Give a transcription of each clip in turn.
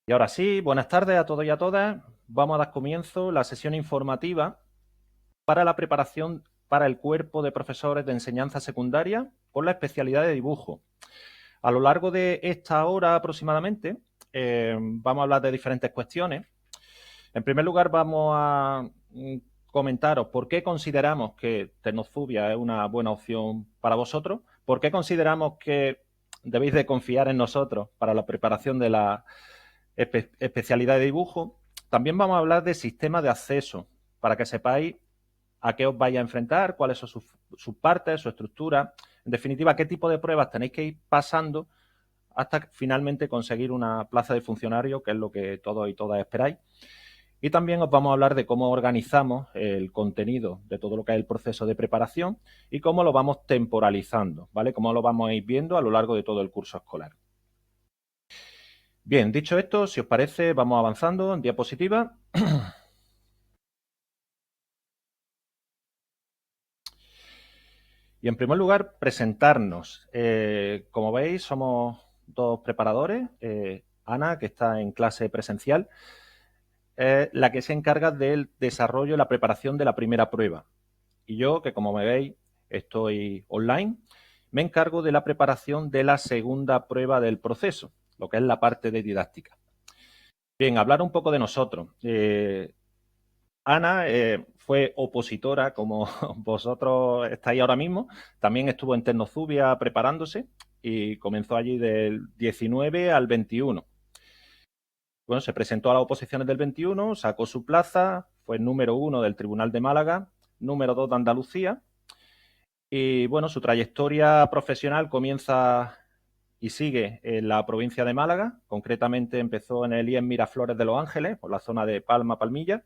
Y ahora sí, buenas tardes a todos y a todas. Vamos a dar comienzo a la sesión informativa para la preparación para el cuerpo de profesores de enseñanza secundaria con la especialidad de dibujo. A lo largo de esta hora aproximadamente vamos a hablar de diferentes cuestiones. En primer lugar, vamos a comentaros por qué consideramos que Tecnofubia es una buena opción para vosotros, por qué consideramos que debéis de confiar en nosotros para la preparación de la especialidad de dibujo. También vamos a hablar de sistemas de acceso para que sepáis a qué os vais a enfrentar, cuáles son sus partes, su estructura, en definitiva, qué tipo de pruebas tenéis que ir pasando hasta finalmente conseguir una plaza de funcionario, que es lo que todos y todas esperáis. Y también os vamos a hablar de cómo organizamos el contenido de todo lo que es el proceso de preparación y cómo lo vamos temporalizando, ¿vale? Cómo lo vamos a ir viendo a lo largo de todo el curso escolar. Bien, dicho esto, si os parece, vamos avanzando en diapositiva. Y en primer lugar, presentarnos. Como veis, somos dos preparadores. Ana, que está en clase presencial, la que se encarga del desarrollo y la preparación de la primera prueba. Y yo, que como me veis, estoy online, me encargo de la preparación de la segunda prueba del proceso, lo que es la parte de didáctica. Bien, hablar un poco de nosotros. Ana fue opositora, como vosotros estáis ahora mismo. También estuvo en Tecnozubia preparándose y comenzó allí del 19 al 21. Bueno, se presentó a las oposiciones del 21, sacó su plaza, fue número 1 del Tribunal de Málaga, número 2 de Andalucía. Y bueno, su trayectoria profesional comienza y sigue en la provincia de Málaga. Concretamente empezó en el IES Miraflores de Los Ángeles, por la zona de Palma, Palmilla.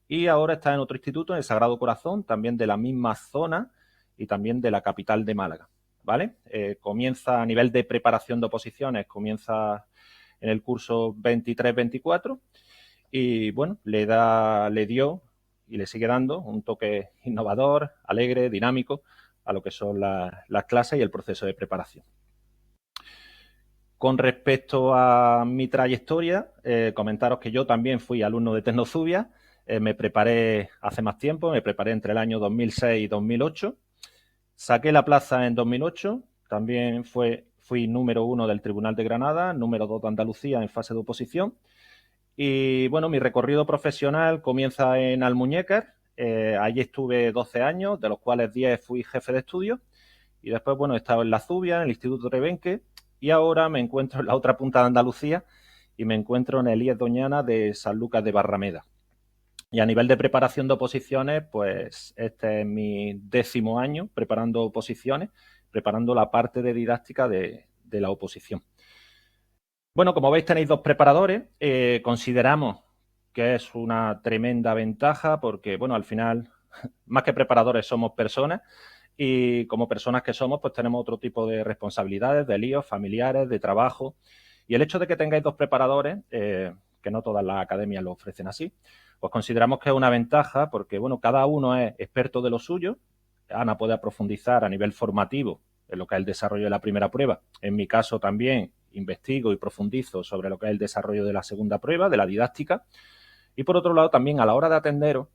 Y ahora está en otro instituto, en el Sagrado Corazón, también de la misma zona y también de la capital de Málaga. ¿Vale? Comienza a nivel de preparación de oposiciones, comienza en el curso 23-24 y bueno, le dio y le sigue dando un toque innovador, alegre, dinámico a lo que son las clases y el proceso de preparación. Con respecto a mi trayectoria, comentaros que yo también fui alumno de Tecnozubia. Me preparé hace más tiempo, me preparé entre el año 2006 y 2008. Saqué la plaza en 2008, también fui número 1 del Tribunal de Granada, número 2 de Andalucía en fase de oposición. Y bueno, mi recorrido profesional comienza en Almuñécar. Allí estuve 12 años, de los cuales 10 fui jefe de estudio. Y después, bueno, he estado en la Zubia, en el Instituto Rebenque, y ahora me encuentro en la otra punta de Andalucía y me encuentro en el IES Doñana de San Lucas de Barrameda. Y a nivel de preparación de oposiciones, pues este es mi 10º año preparando oposiciones, preparando la parte de didáctica de la oposición. Bueno, como veis tenéis dos preparadores. Consideramos que es una tremenda ventaja porque, bueno, al final, más que preparadores somos personas y como personas que somos, pues tenemos otro tipo de responsabilidades, de líos familiares, de trabajo. Y el hecho de que tengáis dos preparadores, que no todas las academias lo ofrecen así, pues consideramos que es una ventaja porque, bueno, cada uno es experto de lo suyo. Ana puede profundizar a nivel formativo en lo que es el desarrollo de la primera prueba. En mi caso también investigo y profundizo sobre lo que es el desarrollo de la segunda prueba, de la didáctica. Y por otro lado, también a la hora de atenderos,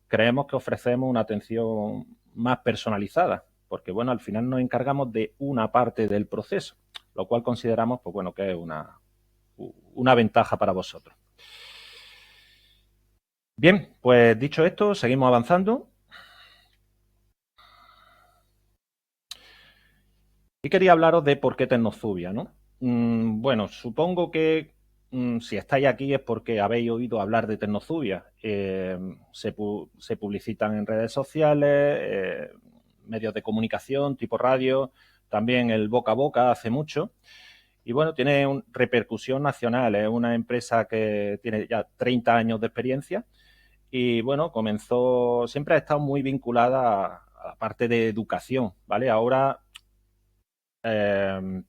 creemos que ofrecemos una atención más personalizada, porque bueno, al final nos encargamos de una parte del proceso, lo cual consideramos, pues bueno, que es una ventaja para vosotros. Bien, pues dicho esto, seguimos avanzando. Y quería hablaros de por qué Tecnozubia, ¿no? Bueno, supongo que si estáis aquí es porque habéis oído hablar de Tecnozubia. Se publicitan en redes sociales, medios de comunicación tipo radio, también el boca a boca hace mucho. Y bueno, tiene repercusión nacional. Es una empresa que tiene ya 30 años de experiencia y bueno, siempre ha estado muy vinculada a la parte de educación, ¿vale? Ahora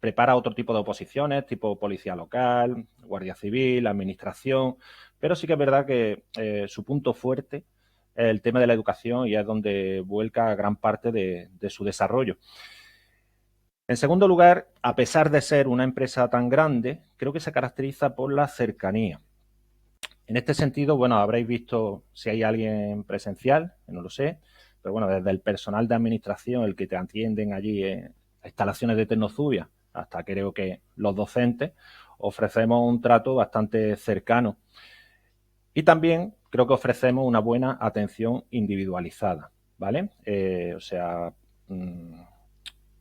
prepara otro tipo de oposiciones, tipo policía local, guardia civil, administración, pero sí que es verdad que su punto fuerte es el tema de la educación y es donde vuelca gran parte de su desarrollo. En segundo lugar, a pesar de ser una empresa tan grande, creo que se caracteriza por la cercanía. En este sentido, bueno, habréis visto si hay alguien presencial, no lo sé, pero bueno, desde el personal de administración, el que te atienden allí en las instalaciones de Tecnozubia, hasta creo que los docentes, ofrecemos un trato bastante cercano. Y también creo que ofrecemos una buena atención individualizada, ¿vale? O sea,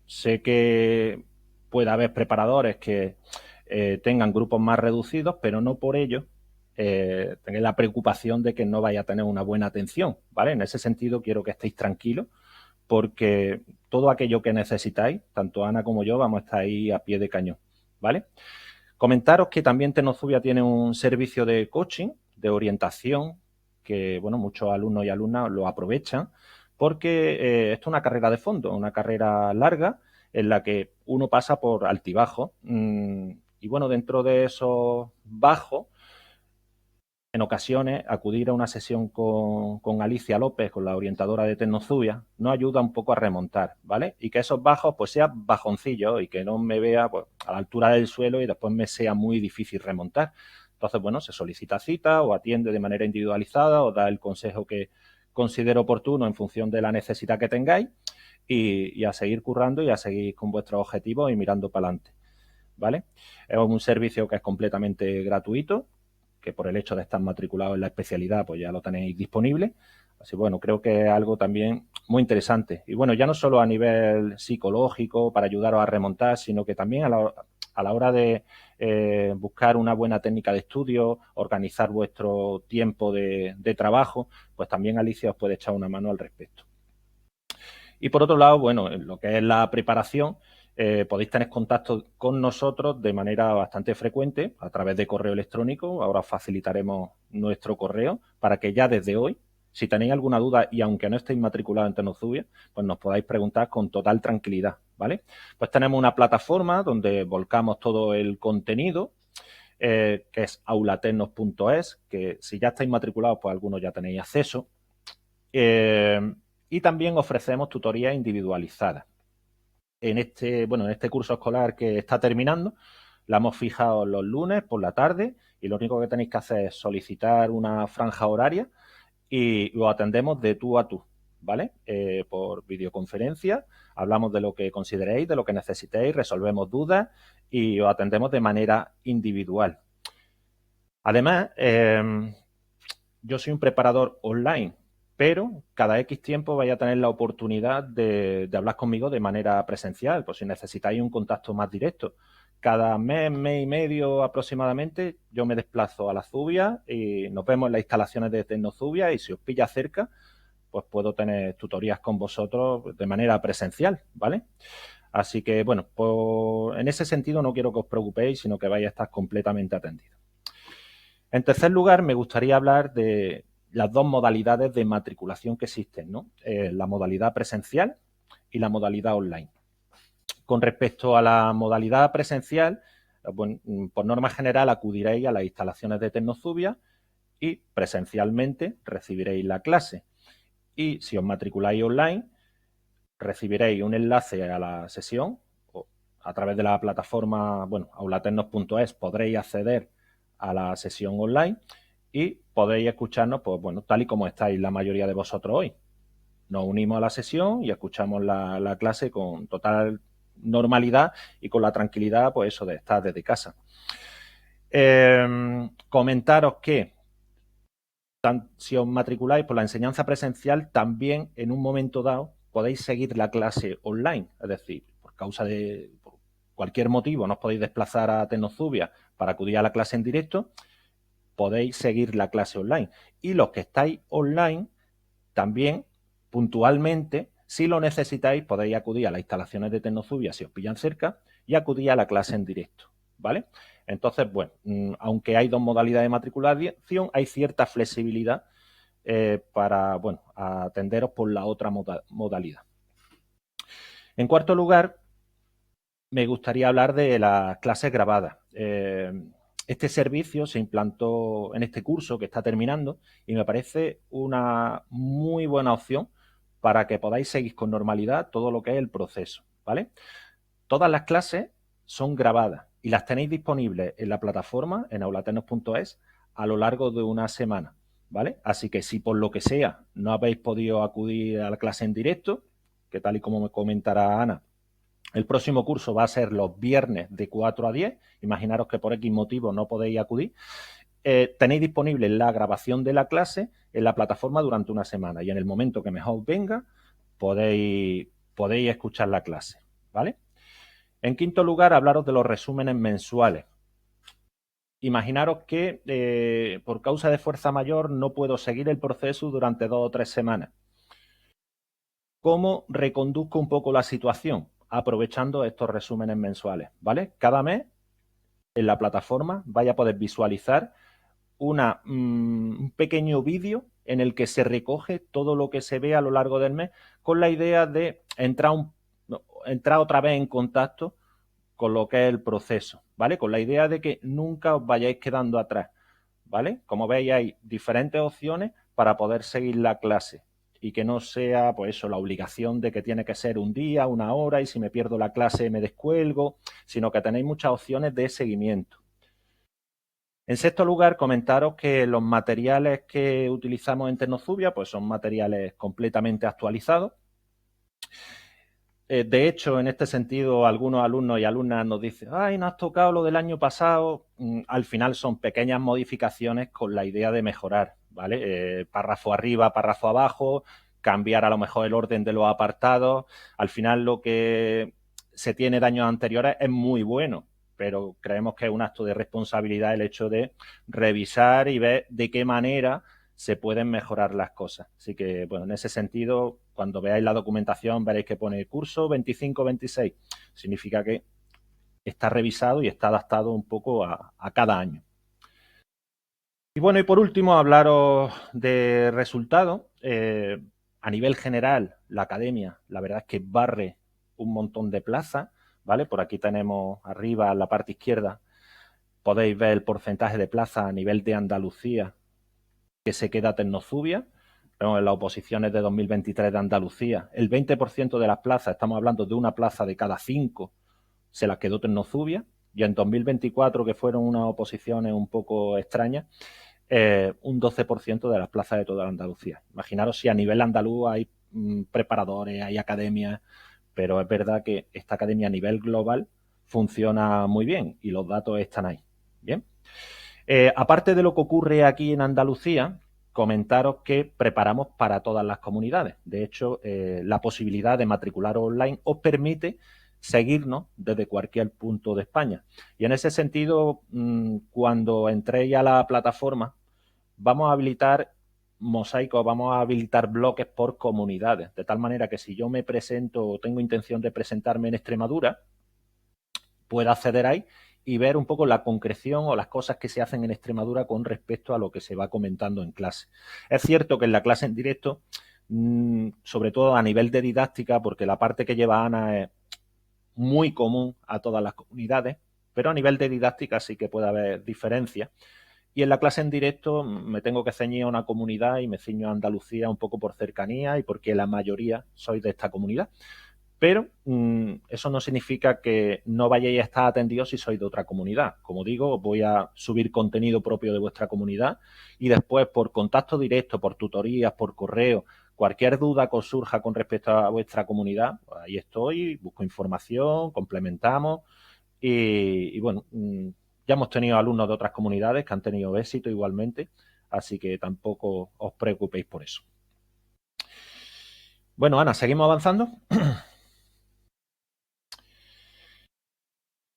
sé que puede haber preparadores que tengan grupos más reducidos, pero no por ello tener la preocupación de que no vaya a tener una buena atención, ¿vale? En ese sentido quiero que estéis tranquilos porque todo aquello que necesitáis, tanto Ana como yo, vamos a estar ahí a pie de cañón, ¿vale? Comentaros que también Tecnozubia tiene un servicio de coaching, de orientación, que bueno, muchos alumnos y alumnas lo aprovechan, porque esto es una carrera de fondo, una carrera larga en la que uno pasa por altibajos. Y bueno, dentro de esos bajos, en ocasiones, acudir a una sesión con Alicia López, con la orientadora de Tecnozubia, nos ayuda un poco a remontar, ¿vale? Y que esos bajos pues sean bajoncillos y que no me vea pues, a la altura del suelo y después me sea muy difícil remontar. Entonces, bueno, se solicita cita o atiende de manera individualizada o da el consejo que considero oportuno en función de la necesidad que tengáis y a seguir currando y a seguir con vuestros objetivos y mirando para adelante, ¿vale? Es un servicio que es completamente gratuito, que por el hecho de estar matriculado en la especialidad, pues ya lo tenéis disponible. Así bueno, creo que es algo también muy interesante. Y bueno, ya no solo a nivel psicológico para ayudaros a remontar, sino que también a la hora de buscar una buena técnica de estudio, organizar vuestro tiempo de trabajo, pues también Alicia os puede echar una mano al respecto. Y por otro lado, bueno, en lo que es la preparación, podéis tener contacto con nosotros de manera bastante frecuente a través de correo electrónico. Ahora os facilitaremos nuestro correo para que ya desde hoy, si tenéis alguna duda y aunque no estéis matriculados en Tecnozubia, pues nos podáis preguntar con total tranquilidad, ¿vale? Pues tenemos una plataforma donde volcamos todo el contenido, que es aulatecnos.es, que si ya estáis matriculados, pues algunos ya tenéis acceso. Y también ofrecemos tutorías individualizadas. En este curso escolar que está terminando, la hemos fijado los lunes por la tarde y lo único que tenéis que hacer es solicitar una franja horaria y lo atendemos de tú a tú, ¿vale? Por videoconferencia, hablamos de lo que consideréis, de lo que necesitéis, resolvemos dudas y os atendemos de manera individual. Además, yo soy un preparador online, pero cada X tiempo vais a tener la oportunidad de hablar conmigo de manera presencial, por si necesitáis un contacto más directo. Cada mes y medio aproximadamente, yo me desplazo a la Zubia y nos vemos en las instalaciones de Tecnozubia y si os pilla cerca, pues puedo tener tutorías con vosotros de manera presencial, ¿vale? Así que, bueno, pues en ese sentido no quiero que os preocupéis, sino que vais a estar completamente atendidos. En tercer lugar, me gustaría hablar de las dos modalidades de matriculación que existen, ¿no? La modalidad presencial y la modalidad online. Con respecto a la modalidad presencial, bueno, por norma general acudiréis a las instalaciones de Tecnozubia y presencialmente recibiréis la clase. Y si os matriculáis online, recibiréis un enlace a la sesión o a través de la plataforma, bueno, aulatecnos.es podréis acceder a la sesión online y podéis escucharnos, pues bueno, tal y como estáis la mayoría de vosotros hoy. Nos unimos a la sesión y escuchamos la clase con total normalidad y con la tranquilidad, pues eso de estar desde casa. Comentaros que si os matriculáis por la enseñanza presencial, también en un momento dado podéis seguir la clase online, es decir, por causa de por cualquier motivo no os podéis desplazar a Tecnozubia para acudir a la clase en directo, podéis seguir la clase online. Y los que estáis online, también puntualmente, si lo necesitáis, podéis acudir a las instalaciones de Tecnozubia si os pillan cerca y acudir a la clase en directo, ¿vale? Entonces, bueno, aunque hay dos modalidades de matriculación, hay cierta flexibilidad para, bueno, atenderos por la otra modalidad. En cuarto lugar, me gustaría hablar de las clases grabadas. Este servicio se implantó en este curso que está terminando y me parece una muy buena opción para que podáis seguir con normalidad todo lo que es el proceso, ¿vale? Todas las clases son grabadas y las tenéis disponibles en la plataforma, en aulaternos.es, a lo largo de una semana, ¿vale? Así que si por lo que sea no habéis podido acudir a la clase en directo, que tal y como me comentará Ana, el próximo curso va a ser los viernes de 4 a 10. Imaginaros que por X motivo no podéis acudir. Tenéis disponible la grabación de la clase en la plataforma durante una semana y en el momento que mejor venga podéis escuchar la clase, ¿vale? En quinto lugar, hablaros de los resúmenes mensuales. Imaginaros que por causa de fuerza mayor no puedo seguir el proceso durante 2 o 3 semanas. ¿Cómo reconduzco un poco la situación? Aprovechando estos resúmenes mensuales, ¿vale? Cada mes en la plataforma vaya a poder visualizar un pequeño vídeo en el que se recoge todo lo que se ve a lo largo del mes con la idea de entrar otra vez en contacto con lo que es el proceso, ¿vale? Con la idea de que nunca os vayáis quedando atrás, ¿vale? Como veis, hay diferentes opciones para poder seguir la clase y que no sea, pues eso, la obligación de que tiene que ser un día, una hora y si me pierdo la clase me descuelgo, sino que tenéis muchas opciones de seguimiento. En sexto lugar, comentaros que los materiales que utilizamos en Tecnozubia pues son materiales completamente actualizados. De hecho, en este sentido, algunos alumnos y alumnas nos dicen, ay, no has tocado lo del año pasado. Al final son pequeñas modificaciones con la idea de mejorar, ¿vale? Párrafo arriba, párrafo abajo, cambiar a lo mejor el orden de los apartados. Al final lo que se tiene de años anteriores es muy bueno, pero creemos que es un acto de responsabilidad el hecho de revisar y ver de qué manera se pueden mejorar las cosas. Así que, bueno, en ese sentido, cuando veáis la documentación veréis que pone curso 25-26. Significa que está revisado y está adaptado un poco a cada año. Y bueno, y por último, hablaros de resultados. A nivel general, la academia, la verdad es que barre un montón de plazas, ¿vale? Por aquí tenemos arriba, en la parte izquierda, podéis ver el porcentaje de plazas a nivel de Andalucía que se queda Tecnozubia. En las oposiciones de 2023 de Andalucía, el 20% de las plazas, estamos hablando de una plaza de cada 5, se las quedó Tecnozubia. Y en 2024, que fueron unas oposiciones un poco extrañas, un 12% de las plazas de toda Andalucía. Imaginaros si a nivel andaluz hay preparadores, hay academias, pero es verdad que esta academia a nivel global funciona muy bien y los datos están ahí. Bien. Aparte de lo que ocurre aquí en Andalucía, comentaros que preparamos para todas las comunidades. De hecho, la posibilidad de matricularos online os permite seguirnos desde cualquier punto de España. Y en ese sentido, cuando entréis a la plataforma, vamos a habilitar mosaicos, vamos a habilitar bloques por comunidades, de tal manera que si yo me presento o tengo intención de presentarme en Extremadura, pueda acceder ahí y ver un poco la concreción o las cosas que se hacen en Extremadura con respecto a lo que se va comentando en clase. Es cierto que en la clase en directo, sobre todo a nivel de didáctica, porque la parte que lleva Ana es muy común a todas las comunidades, pero a nivel de didáctica sí que puede haber diferencias. Y en la clase en directo me tengo que ceñir a una comunidad y me ciño a Andalucía un poco por cercanía y porque la mayoría soy de esta comunidad. Pero eso no significa que no vayáis a estar atendidos si sois de otra comunidad. Como digo, voy a subir contenido propio de vuestra comunidad y después por contacto directo, por tutorías, por correo, cualquier duda que os surja con respecto a vuestra comunidad, pues ahí estoy, busco información, complementamos y bueno, ya hemos tenido alumnos de otras comunidades que han tenido éxito igualmente, así que tampoco os preocupéis por eso. Bueno, Ana, ¿seguimos avanzando?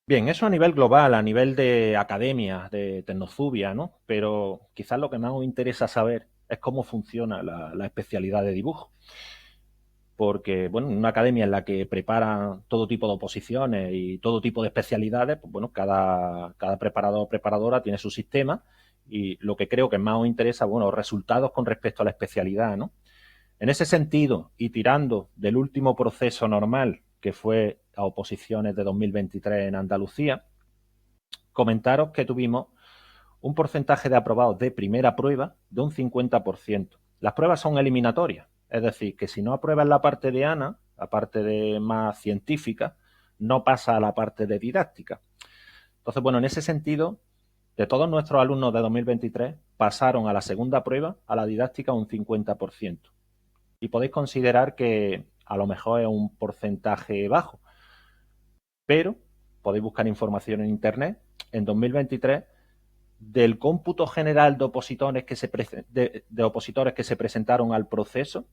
Bien, eso a nivel global, a nivel de academia, de Tecnozubia, ¿no? Pero quizás lo que más os interesa saber es cómo funciona la especialidad de dibujo. Porque, bueno, en una academia en la que preparan todo tipo de oposiciones y todo tipo de especialidades, pues bueno, cada preparador o preparadora tiene su sistema y lo que creo que más os interesa, bueno, resultados con respecto a la especialidad, ¿no? En ese sentido, y tirando del último proceso normal, que fue a oposiciones de 2023 en Andalucía, comentaros que tuvimos un porcentaje de aprobados de primera prueba de un 50%. Las pruebas son eliminatorias, es decir, que si no apruebas la parte de Ana, la parte de más científica, no pasa a la parte de didáctica. Entonces, bueno, en ese sentido, de todos nuestros alumnos de 2023, pasaron a la segunda prueba, a la didáctica, un 50%. Y podéis considerar que a lo mejor es un porcentaje bajo, pero podéis buscar información en Internet. En 2023, del cómputo general de opositores que se presentaron al proceso,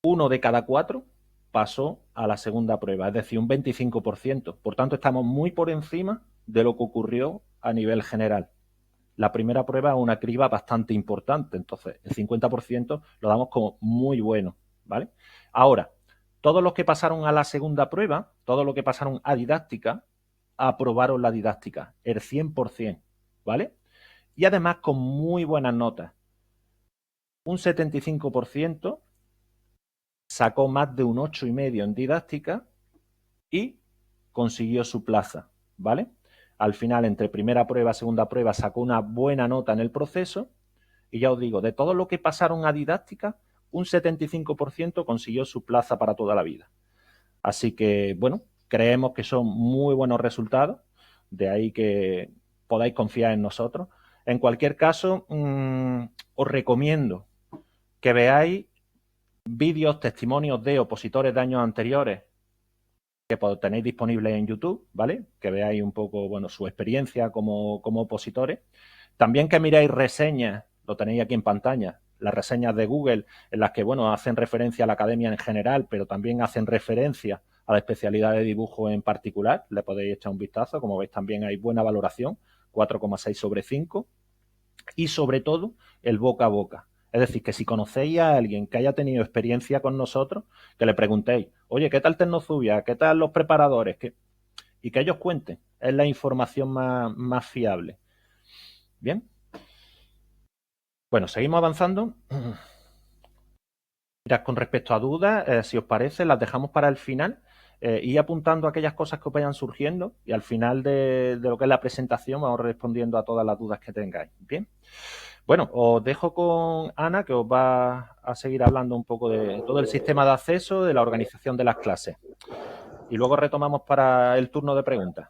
1 de cada 4 pasó a la segunda prueba, es decir, un 25%. Por tanto, estamos muy por encima de lo que ocurrió a nivel general. La primera prueba es una criba bastante importante, entonces el 50% lo damos como muy bueno, ¿vale? Ahora, todos los que pasaron a la segunda prueba, todos los que pasaron a didáctica, aprobaron la didáctica, el 100%, ¿vale? Y además con muy buenas notas. Un 75% sacó más de un 8,5 en didáctica y consiguió su plaza, ¿vale? Al final, entre primera prueba y segunda prueba, sacó una buena nota en el proceso y ya os digo, de todo lo que pasaron a didáctica, un 75% consiguió su plaza para toda la vida. Así que, bueno, creemos que son muy buenos resultados, de ahí que podáis confiar en nosotros. En cualquier caso, os recomiendo que veáis vídeos, testimonios de opositores de años anteriores que tenéis disponibles en YouTube, ¿vale? Que veáis un poco, bueno, su experiencia como opositores. También que miráis reseñas, lo tenéis aquí en pantalla, las reseñas de Google, en las que, bueno, hacen referencia a la academia en general, pero también hacen referencia a la especialidad de dibujo en particular. Le podéis echar un vistazo. Como veis, también hay buena valoración, 4,6 sobre 5. Y sobre todo, el boca a boca. Es decir, que si conocéis a alguien que haya tenido experiencia con nosotros, que le preguntéis, oye, ¿qué tal Tecnozubia? ¿Qué tal los preparadores? Y que ellos cuenten. Es la información más fiable. Bien. Bueno, seguimos avanzando. Mirad, con respecto a dudas, si os parece, las dejamos para el final. Ir apuntando aquellas cosas que os vayan surgiendo y al final de lo que es la presentación vamos respondiendo a todas las dudas que tengáis. Bien. Bueno, os dejo con Ana, que os va a seguir hablando un poco de todo el sistema de acceso, de la organización de las clases. Y luego retomamos para el turno de preguntas.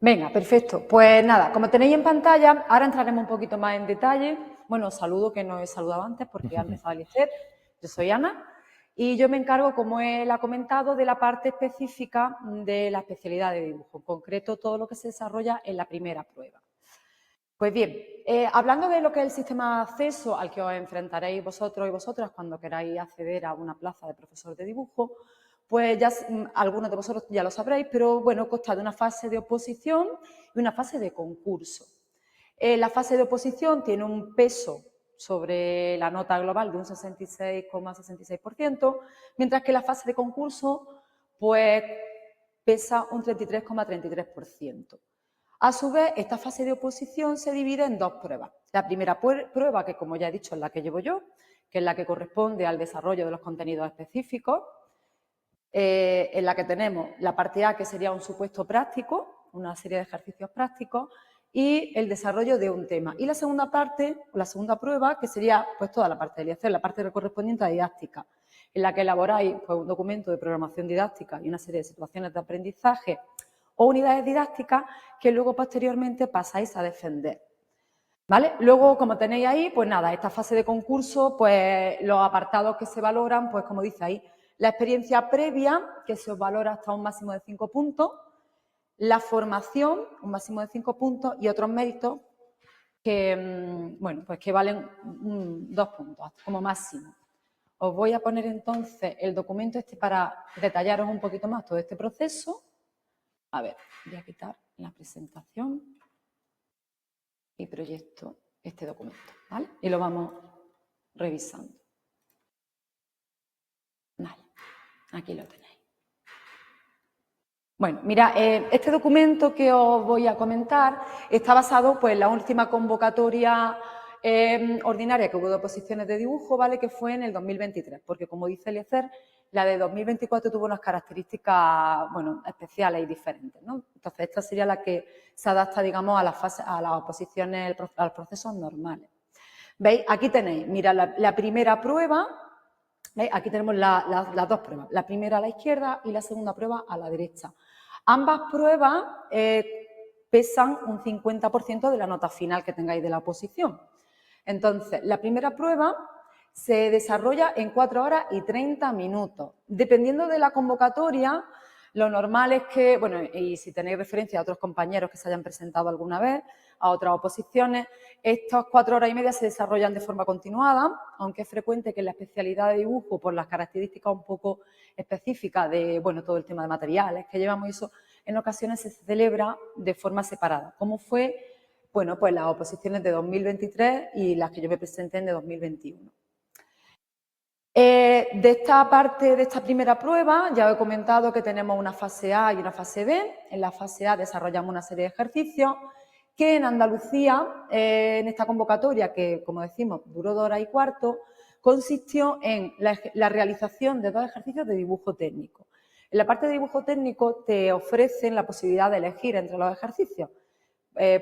Venga, perfecto. Pues nada, como tenéis en pantalla, ahora entraremos un poquito más en detalle. Bueno, os saludo, que no he saludado antes porque ha empezado Eliezer. Yo soy Ana y yo me encargo, como él ha comentado, de la parte específica de la especialidad de dibujo, en concreto todo lo que se desarrolla en la primera prueba. Pues bien, hablando de lo que es el sistema de acceso al que os enfrentaréis vosotros y vosotras cuando queráis acceder a una plaza de profesor de dibujo, pues ya algunos de vosotros ya lo sabréis, pero bueno, consta de una fase de oposición y una fase de concurso. La fase de oposición tiene un peso sobre la nota global de un 66,66%, mientras que la fase de concurso pues pesa un 33,33%. A su vez, esta fase de oposición se divide en dos pruebas. La primera prueba, que como ya he dicho es la que llevo yo, que es la que corresponde al desarrollo de los contenidos específicos, en la que tenemos la parte A, que sería un supuesto práctico, una serie de ejercicios prácticos, y el desarrollo de un tema. Y la segunda parte, la segunda prueba, que sería pues toda la parte de hacer, la parte correspondiente a didáctica, en la que elaboráis pues, un documento de programación didáctica y una serie de situaciones de aprendizaje o unidades didácticas que luego posteriormente pasáis a defender. ¿Vale? Luego, como tenéis ahí, pues nada, esta fase de concurso, pues los apartados que se valoran, pues como dice ahí, la experiencia previa, que se os valora hasta un máximo de 5 puntos, la formación, un máximo de 5 puntos, y otros méritos que, bueno, pues que valen 2 puntos como máximo. Os voy a poner entonces el documento este para detallaros un poquito más todo este proceso. A ver, voy a quitar la presentación y proyecto este documento, ¿vale? Y lo vamos revisando. Vale, aquí lo tenéis. Bueno, mira, este documento que os voy a comentar está basado pues, en la última convocatoria ordinaria que hubo de oposiciones de dibujo, ¿vale? Que fue en el 2023, porque como dice Eliezer, la de 2024 tuvo unas características, bueno, especiales y diferentes, ¿no? Entonces, esta sería la que se adapta, digamos, a las oposiciones, a los procesos normales. ¿Veis? Aquí tenéis, mira, la primera prueba, ¿Veis? Aquí tenemos las dos pruebas, la primera a la izquierda y la segunda prueba a la derecha. Ambas pruebas pesan un 50% de la nota final que tengáis de la oposición. Entonces, la primera prueba se desarrolla en 4 horas y 30 minutos. Dependiendo de la convocatoria, lo normal es que, bueno, y si tenéis referencia a otros compañeros que se hayan presentado alguna vez, a otras oposiciones, estas 4 horas y media se desarrollan de forma continuada, aunque es frecuente que en la especialidad de dibujo, por las características un poco específicas de, bueno, todo el tema de materiales que llevamos, eso en ocasiones se celebra de forma separada, como fue, bueno, pues las oposiciones de 2023 y las que yo me presenté en de 2021. De esta parte, de esta primera prueba, ya he comentado que tenemos una fase A y una fase B. En la fase A desarrollamos una serie de ejercicios que en Andalucía, en esta convocatoria, que como decimos duró 2 horas y cuarto, consistió en la realización de 2 ejercicios de dibujo técnico. En la parte de dibujo técnico te ofrecen la posibilidad de elegir entre los ejercicios.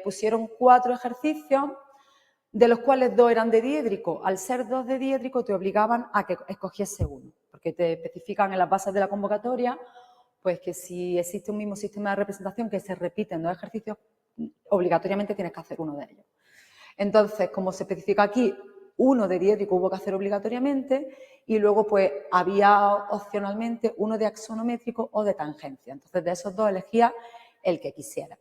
Pusieron 4 ejercicios, de los cuales 2 eran de diédrico. Al ser 2 de diédrico te obligaban a que escogiese uno, porque te especifican en las bases de la convocatoria pues que si existe un mismo sistema de representación que se repite en 2 ejercicios, obligatoriamente tienes que hacer uno de ellos. Entonces, como se especifica aquí, uno de diédrico hubo que hacer obligatoriamente y luego pues había opcionalmente uno de axonométrico o de tangencia. Entonces, de esos 2 elegía el que quisiera.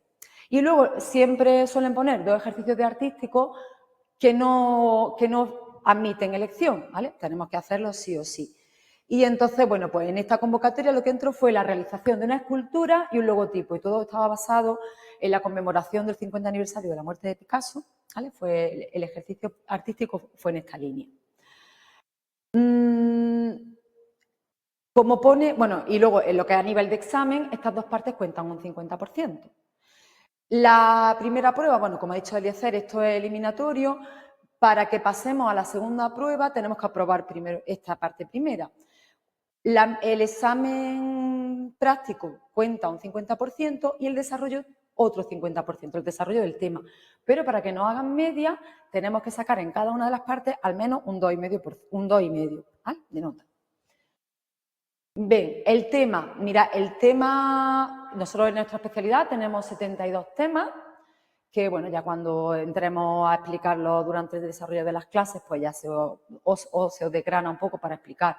Y luego siempre suelen poner 2 ejercicios de artístico que no admiten elección, ¿vale? Tenemos que hacerlo sí o sí. Y entonces, bueno, pues en esta convocatoria lo que entró fue la realización de una escultura y un logotipo, y todo estaba basado en la conmemoración del 50 aniversario de la muerte de Picasso, ¿vale? El ejercicio artístico fue en esta línea. Como pone, bueno, y luego en lo que es a nivel de examen, estas 2 partes cuentan un 50%. La primera prueba, bueno, como ha dicho Eliezer, esto es eliminatorio. Para que pasemos a la segunda prueba tenemos que aprobar primero esta parte primera. El examen práctico cuenta un 50% y el desarrollo otro 50%, el desarrollo del tema. Pero para que nos hagan media tenemos que sacar en cada una de las partes al menos un 2,5, ¿vale? De nota. Bien, el tema, mira, el tema, nosotros en nuestra especialidad tenemos 72 temas, que bueno, ya cuando entremos a explicarlo durante el desarrollo de las clases, pues ya se os desgrana un poco para explicar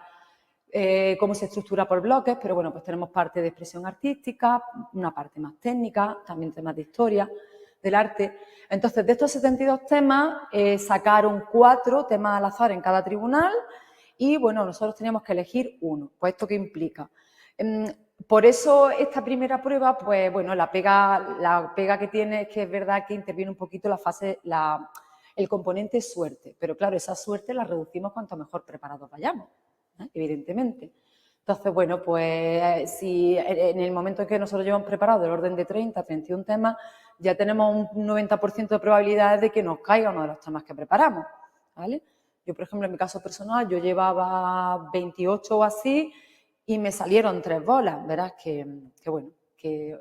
cómo se estructura por bloques, pero bueno, pues tenemos parte de expresión artística, una parte más técnica, también temas de historia del arte. Entonces, de estos 72 temas, sacaron 4 temas al azar en cada tribunal y, bueno, nosotros teníamos que elegir uno. Pues, ¿esto qué implica? Por eso esta primera prueba, pues bueno, la pega que tiene es que es verdad que interviene un poquito el componente suerte, pero claro, esa suerte la reducimos cuanto mejor preparados vayamos, evidentemente. Entonces, bueno, pues si en el momento en que nosotros llevamos preparado del orden de 30, 31 temas, ya tenemos un 90% de probabilidades de que nos caiga uno de los temas que preparamos, ¿vale? Yo, por ejemplo, en mi caso personal, yo llevaba 28 o así y me salieron 3 bolas. Verás que bueno, que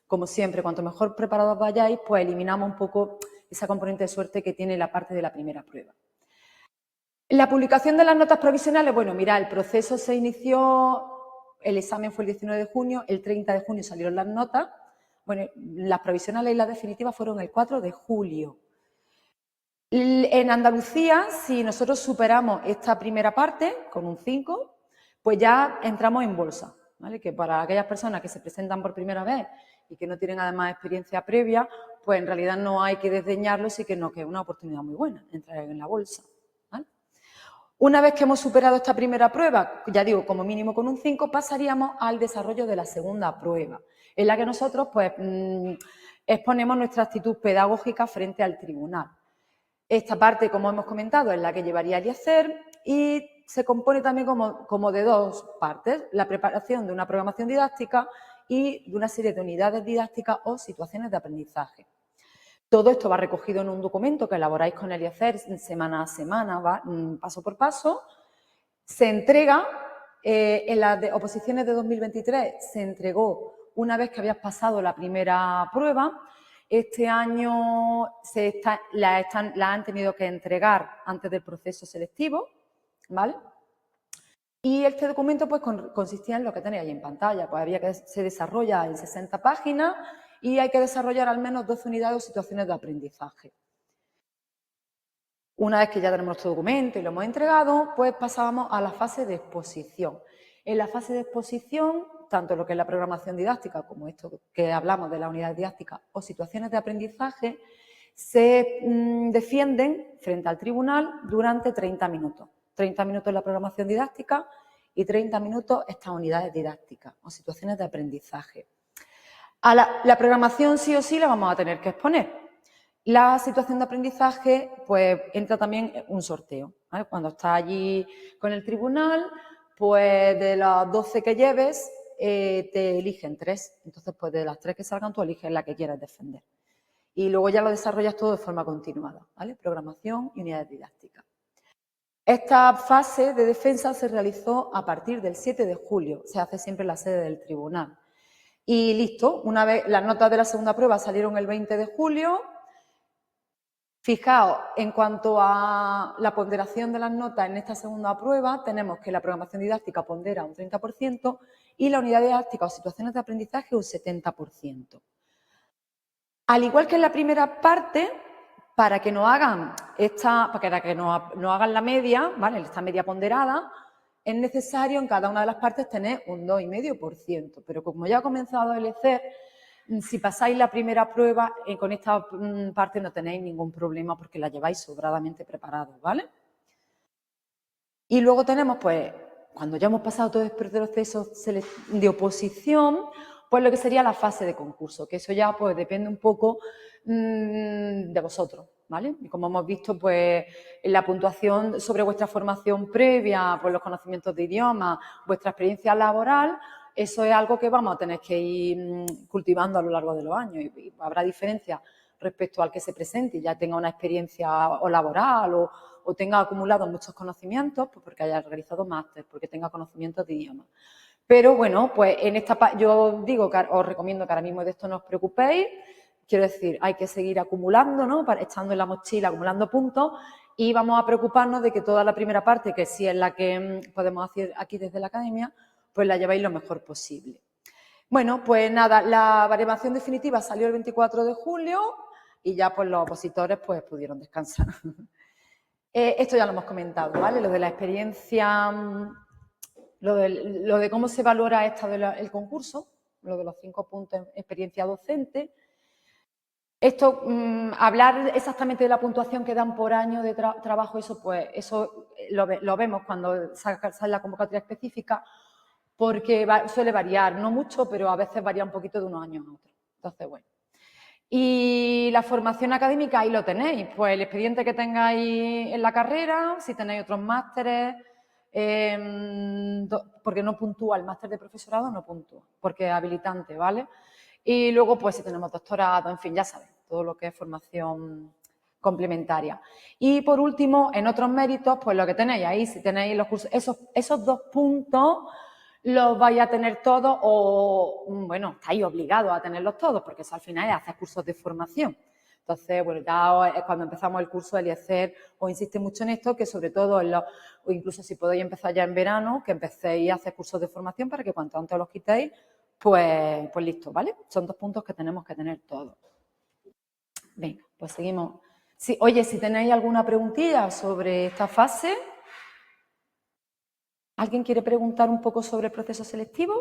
como siempre, cuanto mejor preparados vayáis, pues eliminamos un poco esa componente de suerte que tiene la parte de la primera prueba. La publicación de las notas provisionales, bueno, mira, el proceso se inició, el examen fue el 19 de junio, el 30 de junio salieron las notas, bueno, las provisionales y las definitivas fueron el 4 de julio. En Andalucía, si nosotros superamos esta primera parte con un 5, pues ya entramos en bolsa, ¿vale? Que para aquellas personas que se presentan por primera vez y que no tienen además experiencia previa, pues en realidad no hay que desdeñarlo, sí que no, que es una oportunidad muy buena entrar en la bolsa, ¿vale? Una vez que hemos superado esta primera prueba, ya digo, como mínimo con un 5, pasaríamos al desarrollo de la segunda prueba, en la que nosotros pues exponemos nuestra actitud pedagógica frente al tribunal. Esta parte, como hemos comentado, es la que llevaría Eliezer y se compone también como de 2 partes, la preparación de una programación didáctica y de una serie de unidades didácticas o situaciones de aprendizaje. Todo esto va recogido en un documento que elaboráis con Eliezer semana a semana, paso por paso. Se entrega, en las oposiciones de 2023 se entregó una vez que habías pasado la primera prueba. Este año la han tenido que entregar antes del proceso selectivo, ¿vale? Y este documento pues consistía en lo que tenéis ahí en pantalla, pues había que se desarrolla en 60 páginas y hay que desarrollar al menos 12 unidades o situaciones de aprendizaje. Una vez que ya tenemos nuestro documento y lo hemos entregado, pues pasábamos a la fase de exposición. En la fase de exposición, tanto lo que es la programación didáctica como esto que hablamos de la unidad didáctica o situaciones de aprendizaje, se defienden frente al tribunal durante 30 minutos. 30 minutos la programación didáctica y 30 minutos estas unidades didácticas o situaciones de aprendizaje. A la programación sí o sí la vamos a tener que exponer. La situación de aprendizaje, pues entra también un sorteo, ¿vale? Cuando estás allí con el tribunal, pues de las 12 que lleves, te eligen 3. Entonces, pues de las 3 que salgan, tú eliges la que quieras defender. Y luego ya lo desarrollas todo de forma continuada, ¿vale? Programación y unidades didácticas. Esta fase de defensa se realizó a partir del 7 de julio, se hace siempre en la sede del tribunal. Y listo, una vez las notas de la segunda prueba salieron el 20 de julio. Fijaos, en cuanto a la ponderación de las notas en esta segunda prueba, tenemos que la programación didáctica pondera un 30% y la unidad didáctica o situaciones de aprendizaje un 70%. Al igual que en la primera parte, para que nos hagan la media, ¿vale? Esta media ponderada, es necesario en cada una de las partes tener un 2,5%. Pero como ya ha comenzado el ECER, si pasáis la primera prueba, con esta parte no tenéis ningún problema porque la lleváis sobradamente preparado, ¿vale? Y luego tenemos, pues, cuando ya hemos pasado todo este proceso de oposición, pues lo que sería la fase de concurso, que eso ya pues depende un poco de vosotros, ¿vale? Y como hemos visto, pues la puntuación sobre vuestra formación previa, pues los conocimientos de idioma, vuestra experiencia laboral, eso es algo que vamos a tener que ir cultivando a lo largo de los años y habrá diferencias respecto al que se presente y ya tenga una experiencia o laboral o tenga acumulado muchos conocimientos, pues porque haya realizado máster, porque tenga conocimientos de idioma. Pero bueno, pues en esta yo digo que os recomiendo que ahora mismo de esto no os preocupéis. Quiero decir, hay que seguir acumulando, ¿no? Echando en la mochila, acumulando puntos y vamos a preocuparnos de que toda la primera parte, que sí es la que podemos hacer aquí desde la academia, pues la llevéis lo mejor posible. Bueno, pues nada, la baremación definitiva salió el 24 de julio y ya pues los opositores pues pudieron descansar. Esto ya lo hemos comentado, ¿vale? Lo de la experiencia, lo de cómo se valora el concurso, lo de los 5 puntos en experiencia docente. Esto, hablar exactamente de la puntuación que dan por año de trabajo, eso pues eso lo vemos cuando sale la convocatoria específica, porque suele variar, no mucho, pero a veces varía un poquito de unos años a otros. Entonces, bueno. Y la formación académica, ahí lo tenéis, pues el expediente que tengáis en la carrera, si tenéis otros másteres, porque no puntúa, el máster de profesorado no puntúa, porque es habilitante, ¿vale? Y luego, pues si tenemos doctorado, en fin, ya sabéis, todo lo que es formación complementaria. Y por último, en otros méritos, pues lo que tenéis ahí, si tenéis los cursos, esos 2 puntos los vais a tener todos o, bueno, estáis obligados a tenerlos todos porque eso al final es hacer cursos de formación. Entonces, bueno, ya cuando empezamos el curso el IECER os insiste mucho en esto, que sobre todo, o incluso si podéis empezar ya en verano, que empecéis a hacer cursos de formación para que cuanto antes los quitéis, pues listo, ¿vale? Son 2 puntos que tenemos que tener todos. Venga, pues seguimos. Sí, oye, si tenéis alguna preguntilla sobre esta fase... ¿Alguien quiere preguntar un poco sobre el proceso selectivo?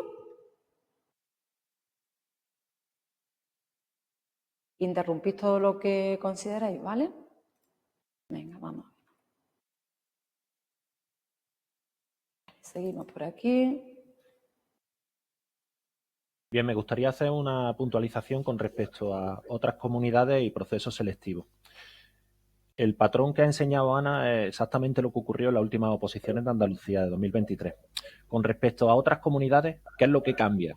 Interrumpid todo lo que consideráis, ¿vale? Venga, vamos. Seguimos por aquí. Bien, me gustaría hacer una puntualización con respecto a otras comunidades y procesos selectivos. El patrón que ha enseñado Ana es exactamente lo que ocurrió en las últimas oposiciones de Andalucía de 2023. Con respecto a otras comunidades, ¿qué es lo que cambia?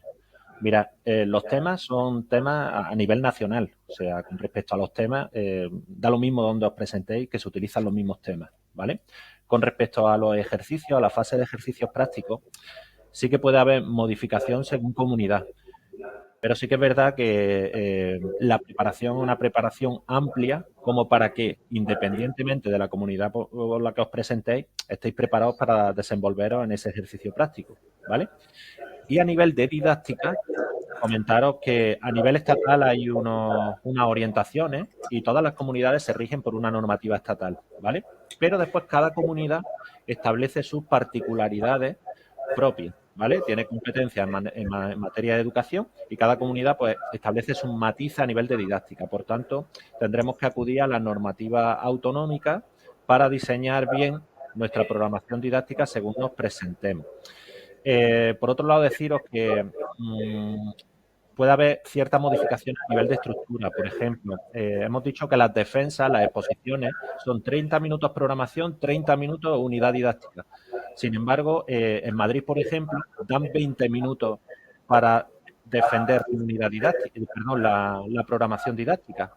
Mira, los temas son temas a nivel nacional, o sea, con respecto a los temas, da lo mismo donde os presentéis que se utilizan los mismos temas, ¿vale? Con respecto a los ejercicios, a la fase de ejercicios prácticos, sí que puede haber modificación según comunidad. Pero sí que es verdad que la preparación es una preparación amplia como para que, independientemente de la comunidad por la que os presentéis, estéis preparados para desenvolveros en ese ejercicio práctico, ¿vale? Y a nivel de didáctica, comentaros que a nivel estatal hay unas orientaciones y todas las comunidades se rigen por una normativa estatal, ¿vale? Pero después cada comunidad establece sus particularidades propias, ¿vale? Tiene competencias en materia de educación y cada comunidad pues establece sus matices a nivel de didáctica. Por tanto, tendremos que acudir a la normativa autonómica para diseñar bien nuestra programación didáctica según nos presentemos. Por otro lado, deciros que puede haber ciertas modificaciones a nivel de estructura. Por ejemplo, hemos dicho que las defensas, las exposiciones, son 30 minutos programación, 30 minutos unidad didáctica. Sin embargo, en Madrid, por ejemplo, dan 20 minutos para defender la unidad didáctica, perdón, la programación didáctica.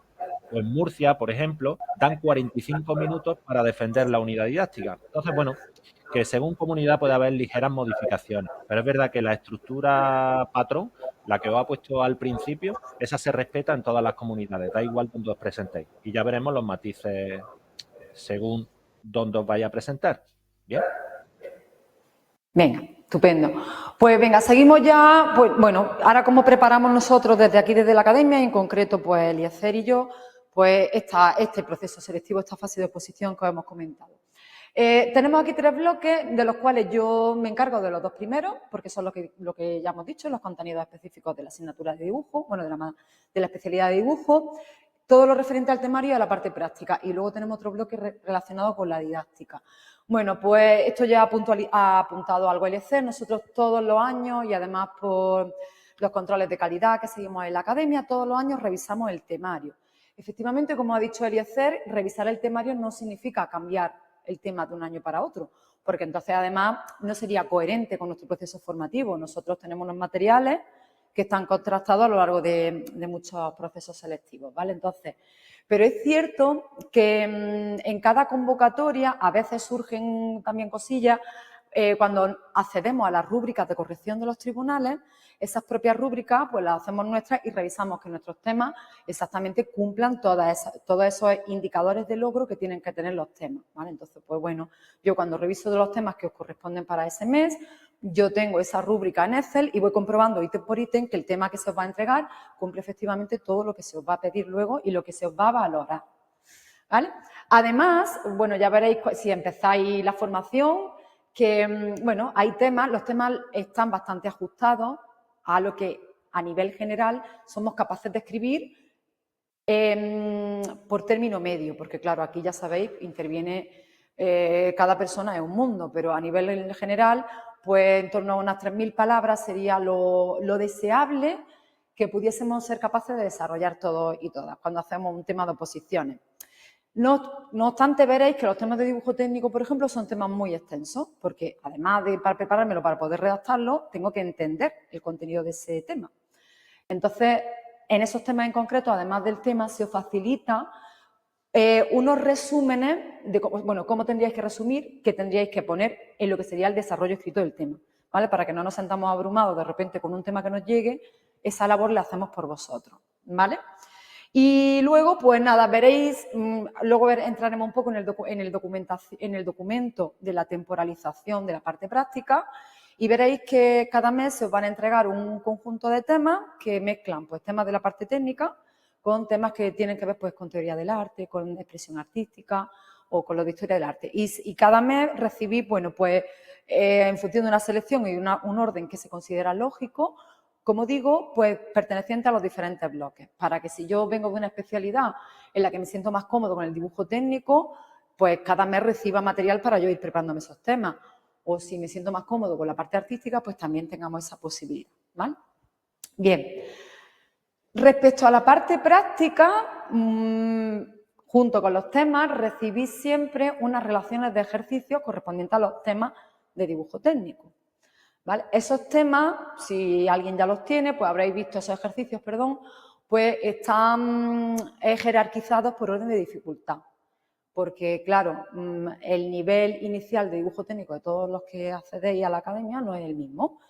O en Murcia, por ejemplo, dan 45 minutos para defender la unidad didáctica. Entonces, bueno, que según comunidad puede haber ligeras modificaciones, pero es verdad que la estructura patrón, la que os ha puesto al principio, esa se respeta en todas las comunidades, da igual donde os presentéis. Y ya veremos los matices según donde os vaya a presentar. ¿Bien? Venga, estupendo. Pues venga, seguimos ya. Pues bueno, ahora cómo preparamos nosotros desde aquí, desde la academia, y en concreto, pues Eliezer y yo, pues este proceso selectivo, esta fase de oposición que os hemos comentado. Tenemos aquí 3 bloques, de los cuales yo me encargo de los 2 primeros, porque son lo que ya hemos dicho, los contenidos específicos de la asignatura de dibujo, bueno, de la especialidad de dibujo, todo lo referente al temario y a la parte práctica. Y luego tenemos otro bloque relacionado con la didáctica. Bueno, pues esto ya ha apuntado algo Eliezer. Nosotros todos los años, y además por los controles de calidad que seguimos en la academia, todos los años revisamos el temario. Efectivamente, como ha dicho Eliezer, revisar el temario no significa cambiar el tema de un año para otro, porque entonces además no sería coherente con nuestro proceso formativo. Nosotros tenemos unos materiales que están contrastados a lo largo de muchos procesos selectivos, ¿vale? Entonces, pero es cierto que en cada convocatoria a veces surgen también cosillas. Cuando accedemos a las rúbricas de corrección de los tribunales, esas propias rúbricas pues las hacemos nuestras y revisamos que nuestros temas exactamente cumplan todos esos indicadores de logro que tienen que tener los temas, ¿vale? Entonces, pues bueno, yo cuando reviso de los temas que os corresponden para ese mes, yo tengo esa rúbrica en Excel y voy comprobando ítem por ítem que el tema que se os va a entregar cumple efectivamente todo lo que se os va a pedir luego y lo que se os va a valorar, ¿vale? Además, bueno, ya veréis si empezáis la formación que, bueno, hay temas, los temas están bastante ajustados a lo que a nivel general somos capaces de escribir por término medio, porque claro, aquí ya sabéis, interviene cada persona es un mundo, pero a nivel general, pues en torno a unas 3.000 palabras sería lo deseable que pudiésemos ser capaces de desarrollar todos y todas cuando hacemos un tema de oposiciones. No obstante, veréis que los temas de dibujo técnico, por ejemplo, son temas muy extensos, porque además de para preparármelo para poder redactarlo, tengo que entender el contenido de ese tema. Entonces, en esos temas en concreto, además del tema, se os facilita unos resúmenes de cómo tendríais que resumir, qué tendríais que poner en lo que sería el desarrollo escrito del tema, ¿vale? Para que no nos sentamos abrumados de repente con un tema que nos llegue, esa labor la hacemos por vosotros, ¿vale? Y luego, pues nada, veréis, luego entraremos un poco en el documento de la temporalización de la parte práctica y veréis que cada mes se os van a entregar un conjunto de temas que mezclan pues, temas de la parte técnica con temas que tienen que ver pues, con teoría del arte, con expresión artística o con lo de historia del arte. Y cada mes recibís, bueno, pues en función de una selección y un orden que se considera lógico, como digo, pues perteneciente a los diferentes bloques, para que si yo vengo de una especialidad en la que me siento más cómodo con el dibujo técnico, pues cada mes reciba material para yo ir preparándome esos temas. O si me siento más cómodo con la parte artística, pues también tengamos esa posibilidad, ¿vale? Bien. Respecto a la parte práctica, junto con los temas, recibís siempre unas relaciones de ejercicios correspondientes a los temas de dibujo técnico. ¿Vale? Esos temas, si alguien ya los tiene, pues habréis visto esos ejercicios, perdón, pues están jerarquizados por orden de dificultad. Porque, claro, el nivel inicial de dibujo técnico de todos los que accedéis a la academia no es el mismo.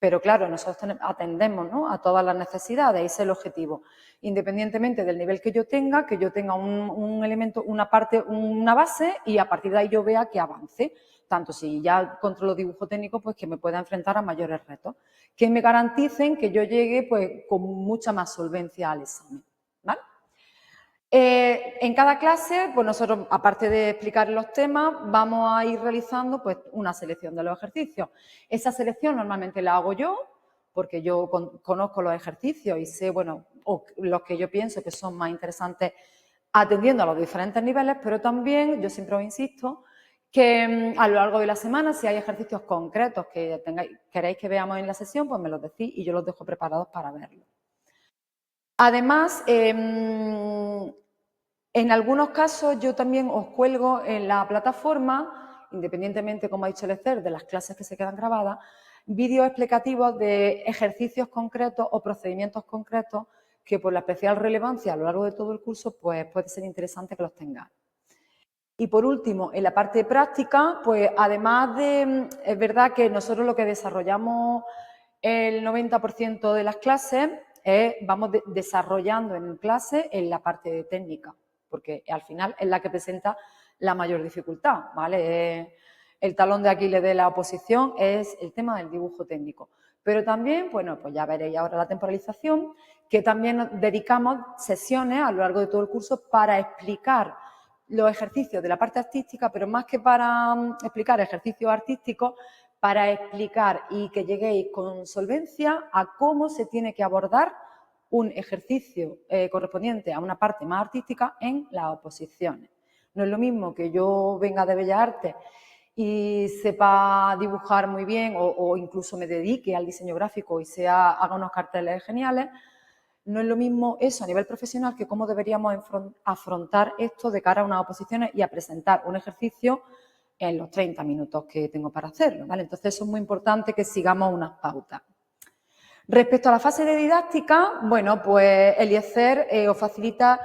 Pero claro, nosotros atendemos, ¿no?, a todas las necesidades, ese es el objetivo. Independientemente del nivel que yo tenga un elemento, una parte, una base, y a partir de ahí yo vea que avance. Tanto si ya controlo dibujo técnico, pues que me pueda enfrentar a mayores retos, que me garanticen que yo llegue pues con mucha más solvencia al examen, ¿vale? En cada clase, pues nosotros, aparte de explicar los temas, vamos a ir realizando pues una selección de los ejercicios. Esa selección normalmente la hago yo, porque yo conozco los ejercicios y sé, bueno, los que yo pienso que son más interesantes atendiendo a los diferentes niveles, pero también, yo siempre os insisto, que a lo largo de la semana, si hay ejercicios concretos que queréis que veamos en la sesión, pues me los decís y yo los dejo preparados para verlos. Además, en algunos casos yo también os cuelgo en la plataforma, independientemente, como ha dicho el Esther, de las clases que se quedan grabadas, vídeos explicativos de ejercicios concretos o procedimientos concretos que por la especial relevancia a lo largo de todo el curso, pues puede ser interesante que los tengáis. Y por último, en la parte práctica, pues además es verdad que nosotros lo que desarrollamos el 90% de las clases vamos desarrollando en clase en la parte técnica, porque al final es la que presenta la mayor dificultad, ¿vale? El talón de Aquiles de la oposición es el tema del dibujo técnico. Pero también, bueno, pues ya veréis ahora la temporalización, que también nos dedicamos sesiones a lo largo de todo el curso para explicar los ejercicios de la parte artística, pero más que para explicar ejercicios artísticos, para explicar y que lleguéis con solvencia a cómo se tiene que abordar un ejercicio correspondiente a una parte más artística en las oposiciones. No es lo mismo que yo venga de Bellas Artes y sepa dibujar muy bien o incluso me dedique al diseño gráfico y haga unos carteles geniales. No es lo mismo eso a nivel profesional que cómo deberíamos afrontar esto de cara a unas oposiciones y a presentar un ejercicio en los 30 minutos que tengo para hacerlo, ¿vale? Entonces, eso es muy importante que sigamos unas pautas. Respecto a la fase de didáctica, bueno, pues Eliezer os facilita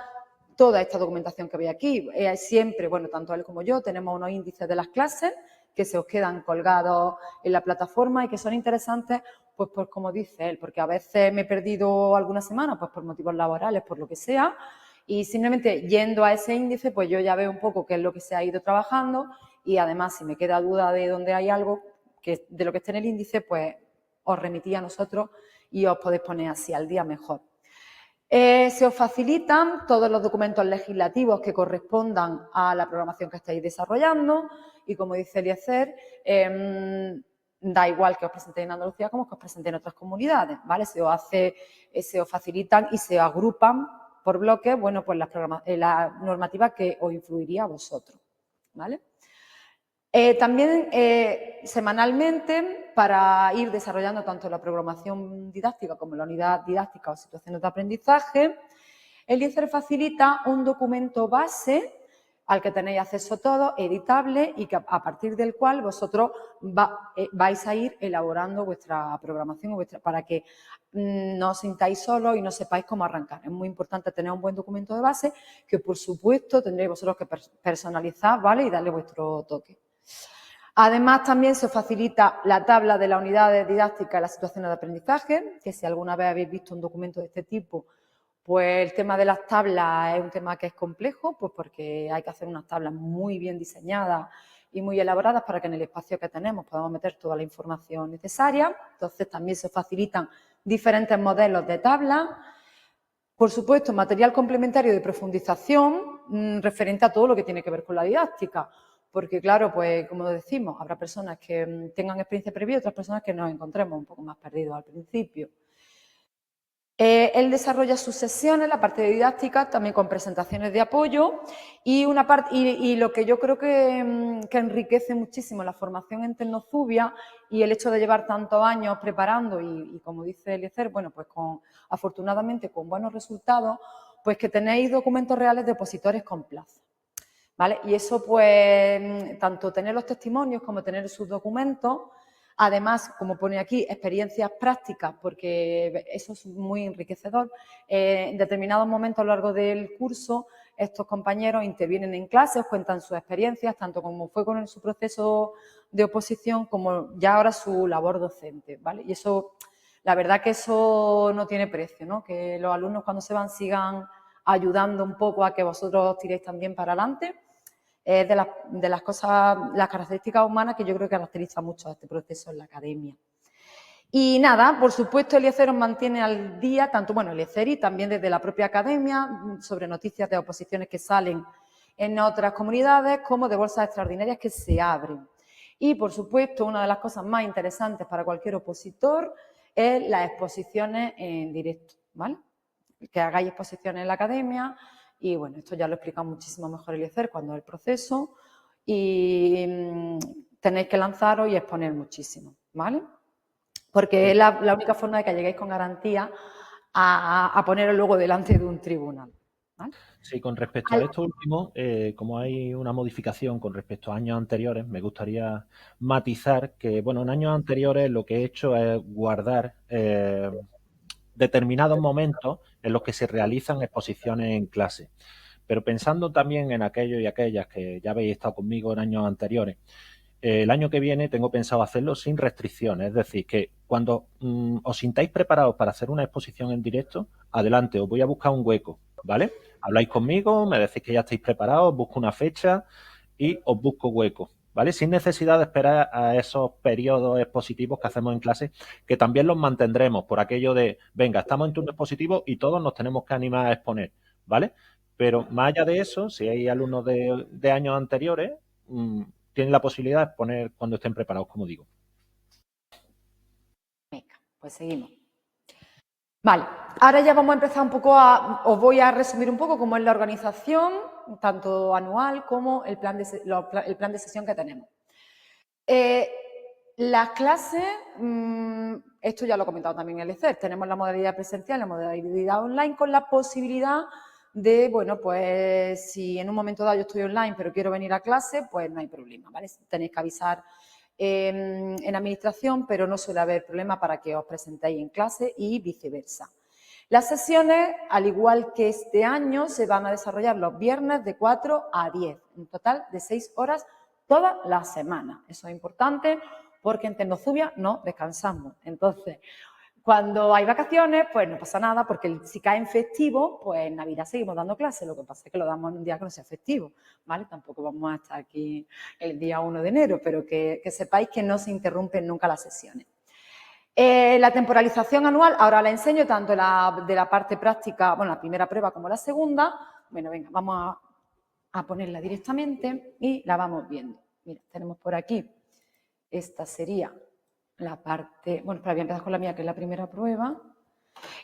toda esta documentación que veis aquí. Siempre, bueno, tanto él como yo tenemos unos índices de las clases que se os quedan colgados en la plataforma y que son interesantes, pues como dice él, porque a veces me he perdido alguna semana, pues por motivos laborales, por lo que sea, y simplemente yendo a ese índice, pues yo ya veo un poco qué es lo que se ha ido trabajando y además, si me queda duda de dónde hay algo de lo que esté en el índice, pues os remití a nosotros y os podéis poner así al día mejor. Se os facilitan todos los documentos legislativos que correspondan a la programación que estáis desarrollando y, como dice Eliezer, da igual que os presentéis en Andalucía como que os presentéis en otras comunidades, ¿vale? Se os facilitan y se agrupan por bloques, bueno, pues la normativa que os influiría a vosotros, ¿vale? También semanalmente, para ir desarrollando tanto la programación didáctica como la unidad didáctica o situaciones de aprendizaje, Eliezer facilita un documento base al que tenéis acceso todos, editable, y que a partir del cual vosotros vais a ir elaborando vuestra programación para que no os sintáis solos y no sepáis cómo arrancar. Es muy importante tener un buen documento de base que, por supuesto, tendréis vosotros que personalizar, ¿vale? Y darle vuestro toque. Además, también se os facilita la tabla de las unidades didácticas y las situaciones de aprendizaje, que si alguna vez habéis visto un documento de este tipo, pues el tema de las tablas es un tema que es complejo, pues porque hay que hacer unas tablas muy bien diseñadas y muy elaboradas para que en el espacio que tenemos podamos meter toda la información necesaria. Entonces, también se facilitan diferentes modelos de tablas. Por supuesto, material complementario de profundización referente a todo lo que tiene que ver con la didáctica. Porque, claro, pues como decimos, habrá personas que tengan experiencia previa y otras personas que nos encontremos un poco más perdidos al principio. Él desarrolla sus sesiones, la parte de didáctica, también con presentaciones de apoyo y lo que yo creo que enriquece muchísimo la formación en Tecnozubia y el hecho de llevar tantos años preparando y como dice Eliezer, bueno, pues afortunadamente con buenos resultados, pues que tenéis documentos reales de opositores con plaza. ¿Vale? Y eso, pues, tanto tener los testimonios como tener sus documentos, además, como pone aquí, experiencias prácticas, porque eso es muy enriquecedor. En determinados momentos a lo largo del curso, estos compañeros intervienen en clase, os cuentan sus experiencias, tanto como fue con su proceso de oposición como ya ahora su labor docente, ¿vale? Y eso, la verdad que eso no tiene precio, ¿no? Que los alumnos cuando se van sigan ayudando un poco a que vosotros tiréis también para adelante. Es de las cosas, las características humanas que yo creo que caracteriza mucho a este proceso en la academia. Y nada, por supuesto, el IECER os mantiene al día, tanto, bueno, el IECER y también desde la propia academia, sobre noticias de oposiciones que salen en otras comunidades, como de bolsas extraordinarias que se abren. Y, por supuesto, una de las cosas más interesantes para cualquier opositor es las exposiciones en directo, ¿vale? Que hagáis exposiciones en la academia y, bueno, esto ya lo explica muchísimo mejor el IECER cuando es el proceso y tenéis que lanzaros y exponer muchísimo, ¿vale? Porque es la única forma de que lleguéis con garantía a poneros luego delante de un tribunal, ¿vale? Sí, con respecto a esto último, como hay una modificación con respecto a años anteriores, me gustaría matizar que, bueno, en años anteriores lo que he hecho es guardar determinados momentos en los que se realizan exposiciones en clase. Pero pensando también en aquellos y aquellas que ya habéis estado conmigo en años anteriores, el año que viene tengo pensado hacerlo sin restricciones, es decir, que cuando os sintáis preparados para hacer una exposición en directo, adelante, os voy a buscar un hueco, ¿vale? Habláis conmigo, me decís que ya estáis preparados, busco una fecha y os busco hueco, ¿vale? Sin necesidad de esperar a esos periodos expositivos que hacemos en clase, que también los mantendremos por aquello de, venga, estamos en turno expositivo y todos nos tenemos que animar a exponer, ¿vale? Pero más allá de eso, si hay alumnos de años anteriores, tienen la posibilidad de exponer cuando estén preparados, como digo. Venga, pues seguimos. Vale, ahora ya vamos a empezar un poco os voy a resumir un poco cómo es la organización, tanto anual como el plan de sesión que tenemos. Las clases, esto ya lo he comentado también en el ECER, tenemos la modalidad presencial, la modalidad online, con la posibilidad de, bueno, pues si en un momento dado yo estoy online pero quiero venir a clase, pues no hay problema, ¿vale? Tenéis que avisar en administración, pero no suele haber problema para que os presentéis en clase y viceversa. Las sesiones, al igual que este año, se van a desarrollar los viernes de 4 a 10, un total de 6 horas toda la semana. Eso es importante porque en Tecnozubia no descansamos. Entonces, cuando hay vacaciones, pues no pasa nada, porque si cae en festivo, pues en Navidad seguimos dando clases. Lo que pasa es que lo damos en un día que no sea festivo, ¿vale? Tampoco vamos a estar aquí el día 1 de enero, pero que sepáis que no se interrumpen nunca las sesiones. La temporalización anual, ahora la enseño tanto de la parte práctica, bueno, la primera prueba como la segunda. Bueno, venga, vamos a ponerla directamente y la vamos viendo. Mira, tenemos por aquí, esta sería la parte, bueno, voy a empezar con la mía, que es la primera prueba.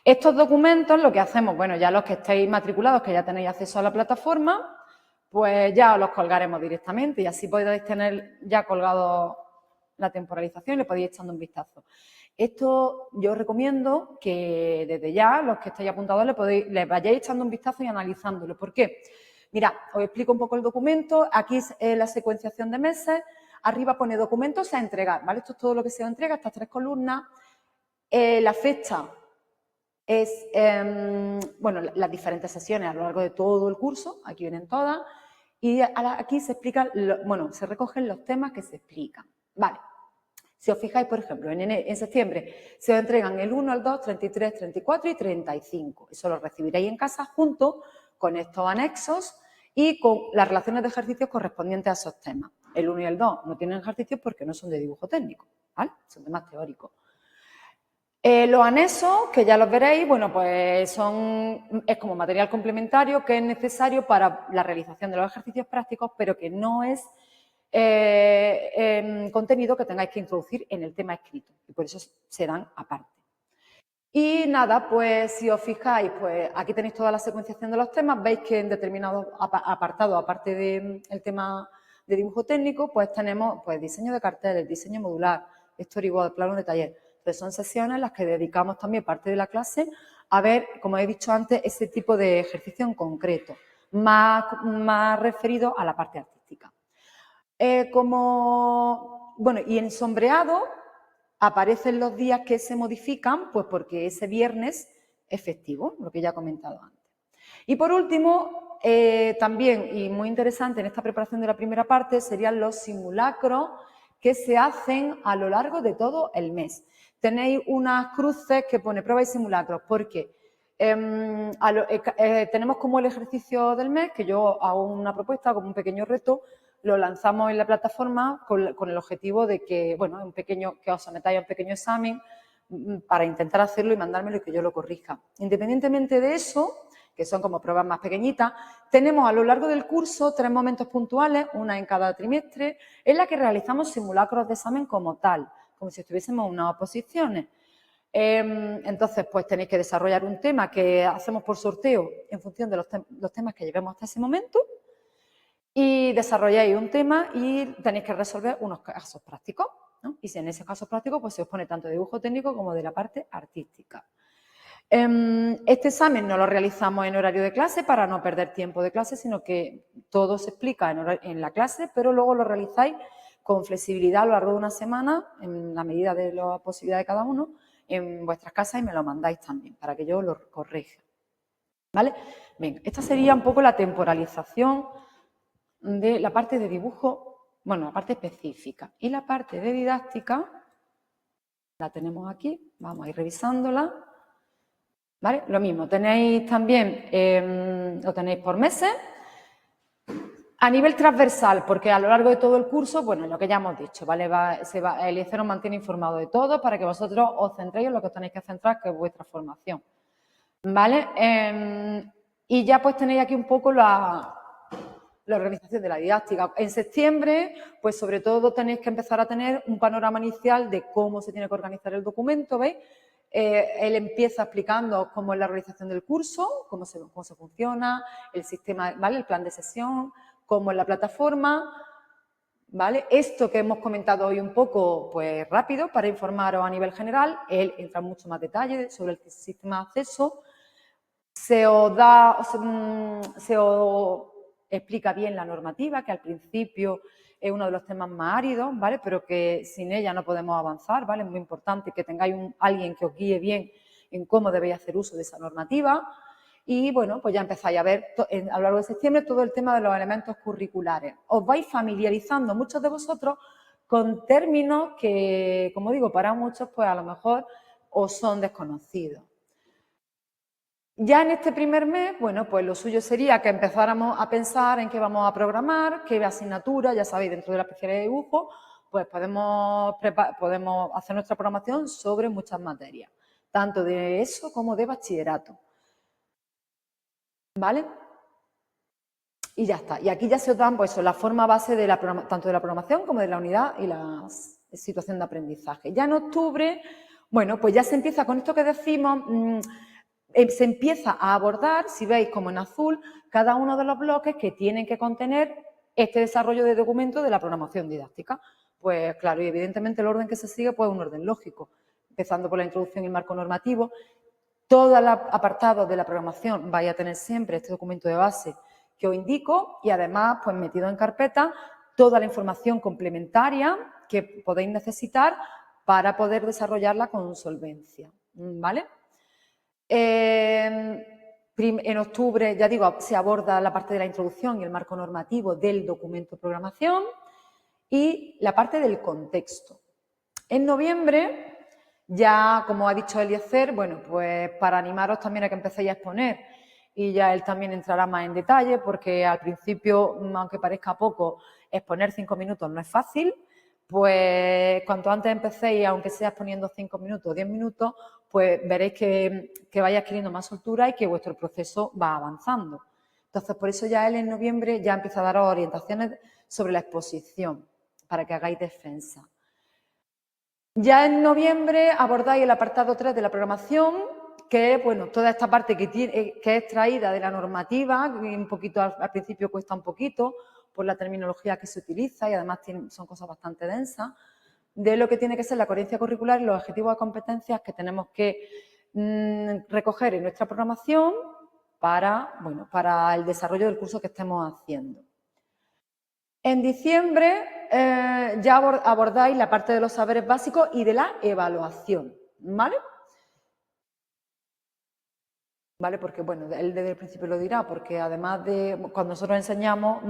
Estos documentos, lo que hacemos, bueno, ya los que estéis matriculados, que ya tenéis acceso a la plataforma, pues ya os los colgaremos directamente y así podéis tener ya colgado la temporalización y le podéis echando un vistazo. Esto yo os recomiendo que desde ya, los que estáis apuntados, le vayáis echando un vistazo y analizándolo. ¿Por qué? Mirad, os explico un poco el documento. Aquí es la secuenciación de meses. Arriba pone documentos a entregar, ¿vale? Esto es todo lo que se entrega, estas 3 columnas. La fecha es, bueno, las diferentes sesiones a lo largo de todo el curso. Aquí vienen todas. Y aquí se explican, bueno, se recogen los temas que se explican, ¿vale? Si os fijáis, por ejemplo, en septiembre se os entregan el 1, el 2, 33, 34 y 35. Eso lo recibiréis en casa junto con estos anexos y con las relaciones de ejercicios correspondientes a esos temas. El 1 y el 2 no tienen ejercicios porque no son de dibujo técnico, ¿vale? Son temas teóricos. Los anexos, que ya los veréis, bueno, pues es como material complementario que es necesario para la realización de los ejercicios prácticos, pero que no es contenido que tengáis que introducir en el tema escrito y por eso se dan aparte. Y nada, pues si os fijáis, pues aquí tenéis toda la secuenciación de los temas, veis que en determinados apartados, aparte del tema de dibujo técnico, pues tenemos pues diseño de carteles, diseño modular, storyboard, plano de taller. Entonces son sesiones en las que dedicamos también parte de la clase a ver, como he dicho antes, ese tipo de ejercicio en concreto, más referido a la parte artística. Bueno, y en sombreado aparecen los días que se modifican, pues porque ese viernes es festivo, lo que ya he comentado antes. Y por último, también, y muy interesante en esta preparación de la primera parte, serían los simulacros que se hacen a lo largo de todo el mes. Tenéis unas cruces que pone prueba y simulacros, porque tenemos como el ejercicio del mes, que yo hago una propuesta, como un pequeño reto, lo lanzamos en la plataforma con el objetivo de que, bueno, que os sometáis a un pequeño examen para intentar hacerlo y mandármelo y que yo lo corrija. Independientemente de eso, que son como pruebas más pequeñitas, tenemos a lo largo del curso 3 momentos puntuales, una en cada trimestre, en la que realizamos simulacros de examen como tal, como si estuviésemos en unas oposiciones. Entonces, pues tenéis que desarrollar un tema que hacemos por sorteo en función de los temas que llevemos hasta ese momento y desarrolláis un tema y tenéis que resolver unos casos prácticos, ¿no? Y si en ese caso práctico, pues se os pone tanto de dibujo técnico como de la parte artística. Este examen no lo realizamos en horario de clase para no perder tiempo de clase, sino que todo se explica en la clase, pero luego lo realizáis con flexibilidad a lo largo de una semana, en la medida de la posibilidad de cada uno, en vuestras casas y me lo mandáis también para que yo lo corrija. ¿Vale? Bien, esta sería un poco la temporalización de la parte de dibujo, bueno, la parte específica. Y la parte de didáctica la tenemos aquí, vamos a ir revisándola. ¿Vale? Lo mismo, tenéis también, lo tenéis por meses. A nivel transversal, porque a lo largo de todo el curso, bueno, lo que ya hemos dicho, ¿vale? El IEC os mantiene informado de todo para que vosotros os centréis en lo que os tenéis que centrar, que es vuestra formación. ¿Vale? Y ya pues tenéis aquí un poco la organización de la didáctica. En septiembre, pues sobre todo tenéis que empezar a tener un panorama inicial de cómo se tiene que organizar el documento, ¿veis? Él empieza explicando cómo es la organización del curso, cómo se funciona, el sistema, ¿vale? El plan de sesión, cómo es la plataforma, ¿vale? Esto que hemos comentado hoy un poco, pues rápido, para informaros a nivel general, él entra en mucho más detalle sobre el sistema de acceso, se os explica bien la normativa, que al principio es uno de los temas más áridos, ¿vale? Pero que sin ella no podemos avanzar, ¿vale? Es muy importante que tengáis alguien que os guíe bien en cómo debéis hacer uso de esa normativa. Y, bueno, pues ya empezáis a ver a lo largo de septiembre todo el tema de los elementos curriculares. Os vais familiarizando muchos de vosotros con términos que, como digo, para muchos, pues a lo mejor os son desconocidos. Ya en este primer mes, bueno, pues lo suyo sería que empezáramos a pensar en qué vamos a programar, qué asignatura, ya sabéis, dentro de la especialidad de dibujo, pues podemos hacer nuestra programación sobre muchas materias, tanto de eso como de bachillerato. ¿Vale? Y ya está. Y aquí ya se os dan pues, la forma base de tanto de la programación como de la unidad y la situación de aprendizaje. Ya en octubre, bueno, pues ya se empieza con esto que decimos... se empieza a abordar, si veis como en azul, cada uno de los bloques que tienen que contener este desarrollo de documento de la programación didáctica. Pues claro, y evidentemente el orden que se sigue pues es un orden lógico, empezando por la introducción y el marco normativo. Todos los apartados de la programación vais a tener siempre este documento de base que os indico y además pues metido en carpeta toda la información complementaria que podéis necesitar para poder desarrollarla con solvencia, ¿vale? En octubre, ya digo, se aborda la parte de la introducción y el marco normativo del documento de programación y la parte del contexto. En noviembre, ya como ha dicho Eliezer, bueno, pues para animaros también a que empecéis a exponer y ya él también entrará más en detalle porque al principio, aunque parezca poco, exponer 5 minutos no es fácil, pues cuanto antes empecéis, aunque sea exponiendo 5 minutos o 10 minutos, pues veréis que vais adquiriendo más soltura y que vuestro proceso va avanzando. Entonces, por eso ya él en noviembre ya empieza a daros orientaciones sobre la exposición para que hagáis defensa. Ya en noviembre abordáis el apartado 3 de la programación, que es bueno, toda esta parte que es traída de la normativa, que un poquito al principio cuesta un poquito por la terminología que se utiliza y además son cosas bastante densas, de lo que tiene que ser la coherencia curricular y los objetivos de competencias que tenemos que recoger en nuestra programación para el desarrollo del curso que estemos haciendo. En diciembre ya abordáis la parte de los saberes básicos y de la evaluación, ¿vale? ¿vale? Porque, bueno, él desde el principio lo dirá, porque además de cuando nosotros enseñamos,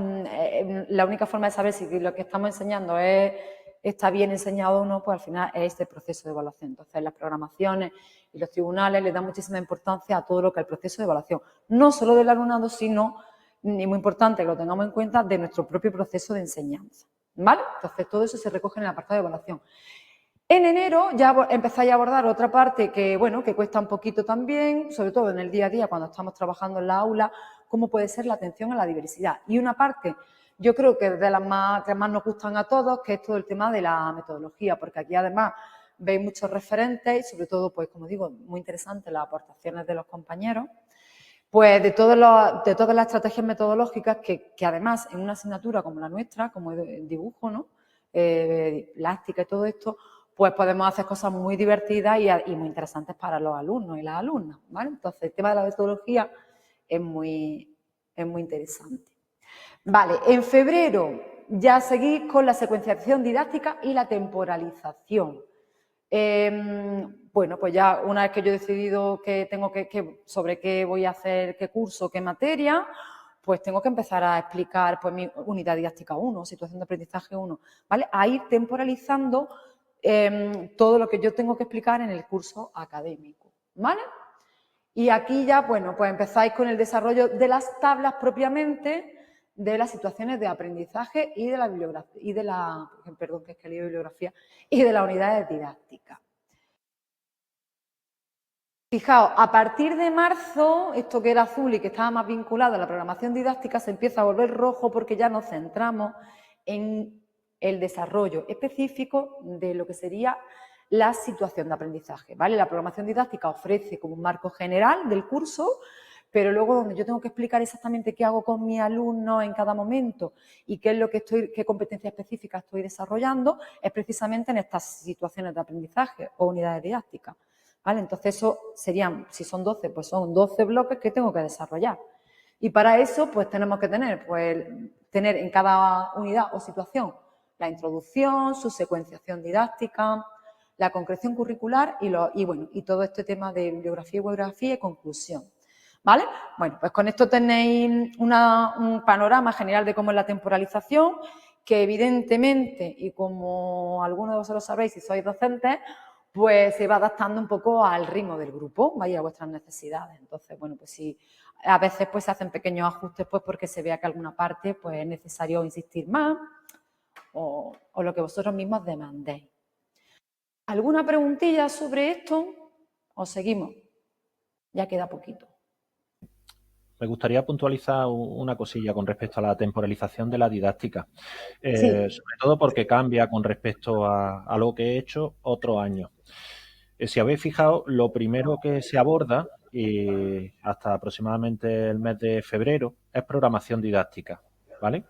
la única forma de saber si lo que estamos enseñando está bien enseñado o no, pues al final es este proceso de evaluación. Entonces, las programaciones y los tribunales le dan muchísima importancia a todo lo que es el proceso de evaluación, no solo del alumnado, sino, y muy importante que lo tengamos en cuenta, de nuestro propio proceso de enseñanza, ¿vale? Entonces, todo eso se recoge en el apartado de evaluación. En enero ya empezáis a abordar otra parte que, bueno, que cuesta un poquito también, sobre todo en el día a día cuando estamos trabajando en la aula, cómo puede ser la atención a la diversidad. Y una parte, yo creo que de las que más nos gustan a todos, que es todo el tema de la metodología, porque aquí además veis muchos referentes y sobre todo, pues como digo, muy interesantes las aportaciones de los compañeros, pues de todas las estrategias metodológicas que además en una asignatura como la nuestra, como el dibujo, ¿no? Plástica y todo esto, pues podemos hacer cosas muy divertidas y muy interesantes para los alumnos y las alumnas, ¿vale? Entonces, el tema de la metodología es muy interesante. Vale, en febrero ya seguís con la secuenciación didáctica y la temporalización. Bueno, pues ya una vez que yo he decidido que tengo sobre qué voy a hacer, qué curso, qué materia, pues tengo que empezar a explicar pues, mi unidad didáctica 1, situación de aprendizaje 1, ¿vale? A ir temporalizando todo lo que yo tengo que explicar en el curso académico, ¿vale? Y aquí ya, bueno, pues empezáis con el desarrollo de las tablas propiamente de las situaciones de aprendizaje y de la bibliografía, y de la, perdón, que es que leo bibliografía, y de las unidades didácticas. Fijaos, a partir de marzo, esto que era azul y que estaba más vinculado a la programación didáctica se empieza a volver rojo porque ya nos centramos en el desarrollo específico de lo que sería la situación de aprendizaje, ¿vale? La programación didáctica ofrece como un marco general del curso, pero luego donde yo tengo que explicar exactamente qué hago con mis alumnos en cada momento y qué es lo que qué competencias específicas estoy desarrollando, es precisamente en estas situaciones de aprendizaje o unidades didácticas, ¿vale? Entonces, eso serían, si son 12, pues son 12 bloques que tengo que desarrollar. Y para eso, pues tenemos que tener en cada unidad o situación la introducción, su secuenciación didáctica, la concreción curricular y todo este tema de bibliografía y geografía y conclusión, ¿vale? Bueno, pues con esto tenéis un panorama general de cómo es la temporalización, que evidentemente, y como algunos de vosotros sabréis si sois docentes, pues se va adaptando un poco al ritmo del grupo, vaya a vuestras necesidades. Entonces, bueno, pues sí, a veces pues se hacen pequeños ajustes pues porque se vea que alguna parte pues es necesario insistir más o lo que vosotros mismos demandéis. ¿Alguna preguntilla sobre esto? ¿O seguimos? Ya queda poquito. Me gustaría puntualizar una cosilla con respecto a la temporalización de la didáctica, Sí. sobre todo porque cambia con respecto a lo que he hecho otros años. Si habéis fijado, lo primero que se aborda, y hasta aproximadamente el mes de febrero, es programación didáctica, ¿vale?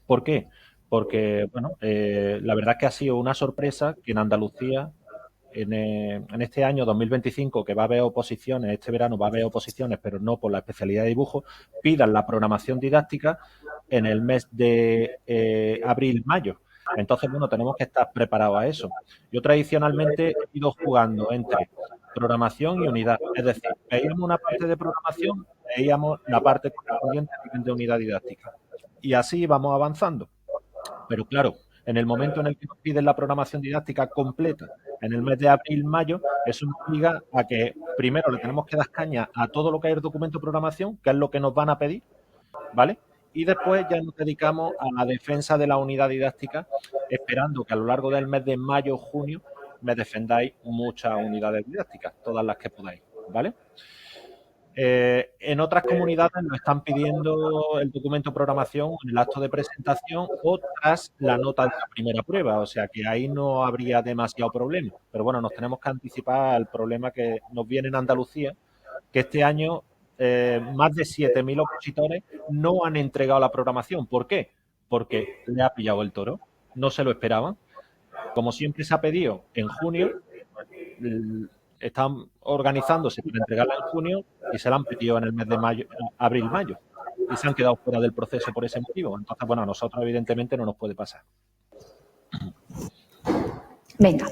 ¿Por qué? Porque, bueno, la verdad es que ha sido una sorpresa que en Andalucía, en este año 2025, que va a haber oposiciones, este verano va a haber oposiciones, pero no por la especialidad de dibujo, pidan la programación didáctica en el mes de abril-mayo. Entonces, bueno, tenemos que estar preparados a eso. Yo tradicionalmente he ido jugando entre programación y unidad. Es decir, veíamos una parte de programación, veíamos la parte correspondiente de unidad didáctica. Y así vamos avanzando. Pero claro, en el momento en el que nos piden la programación didáctica completa, en el mes de abril-mayo, eso nos obliga a que primero le tenemos que dar caña a todo lo que es el documento de programación, que es lo que nos van a pedir, ¿vale? Y después ya nos dedicamos a la defensa de la unidad didáctica, esperando que a lo largo del mes de mayo o junio me defendáis muchas unidades didácticas, todas las que podáis, ¿vale? En otras comunidades nos están pidiendo el documento de programación en el acto de presentación o tras la nota de la primera prueba, o sea que ahí no habría demasiado problema. Pero bueno, nos tenemos que anticipar al problema que nos viene en Andalucía, que este año más de 7.000 opositores no han entregado la programación. ¿Por qué? Porque le ha pillado el toro, no se lo esperaban. Como siempre se ha pedido en junio, están organizándose para entregarla en junio y se la han pedido en el mes de mayo, abril-mayo. Y se han quedado fuera del proceso por ese motivo. Entonces, bueno, a nosotros evidentemente no nos puede pasar. Venga.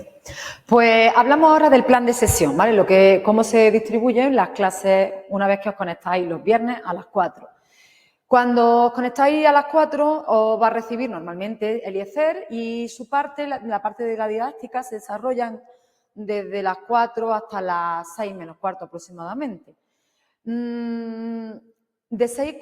Pues hablamos ahora del plan de sesión, ¿vale? Cómo se distribuyen las clases una vez que os conectáis los viernes a las 4. Cuando os conectáis a las 4 os va a recibir normalmente Eliezer y su parte, la parte de la didáctica, se desarrollan desde las 4 hasta las 6 menos cuarto aproximadamente. De 6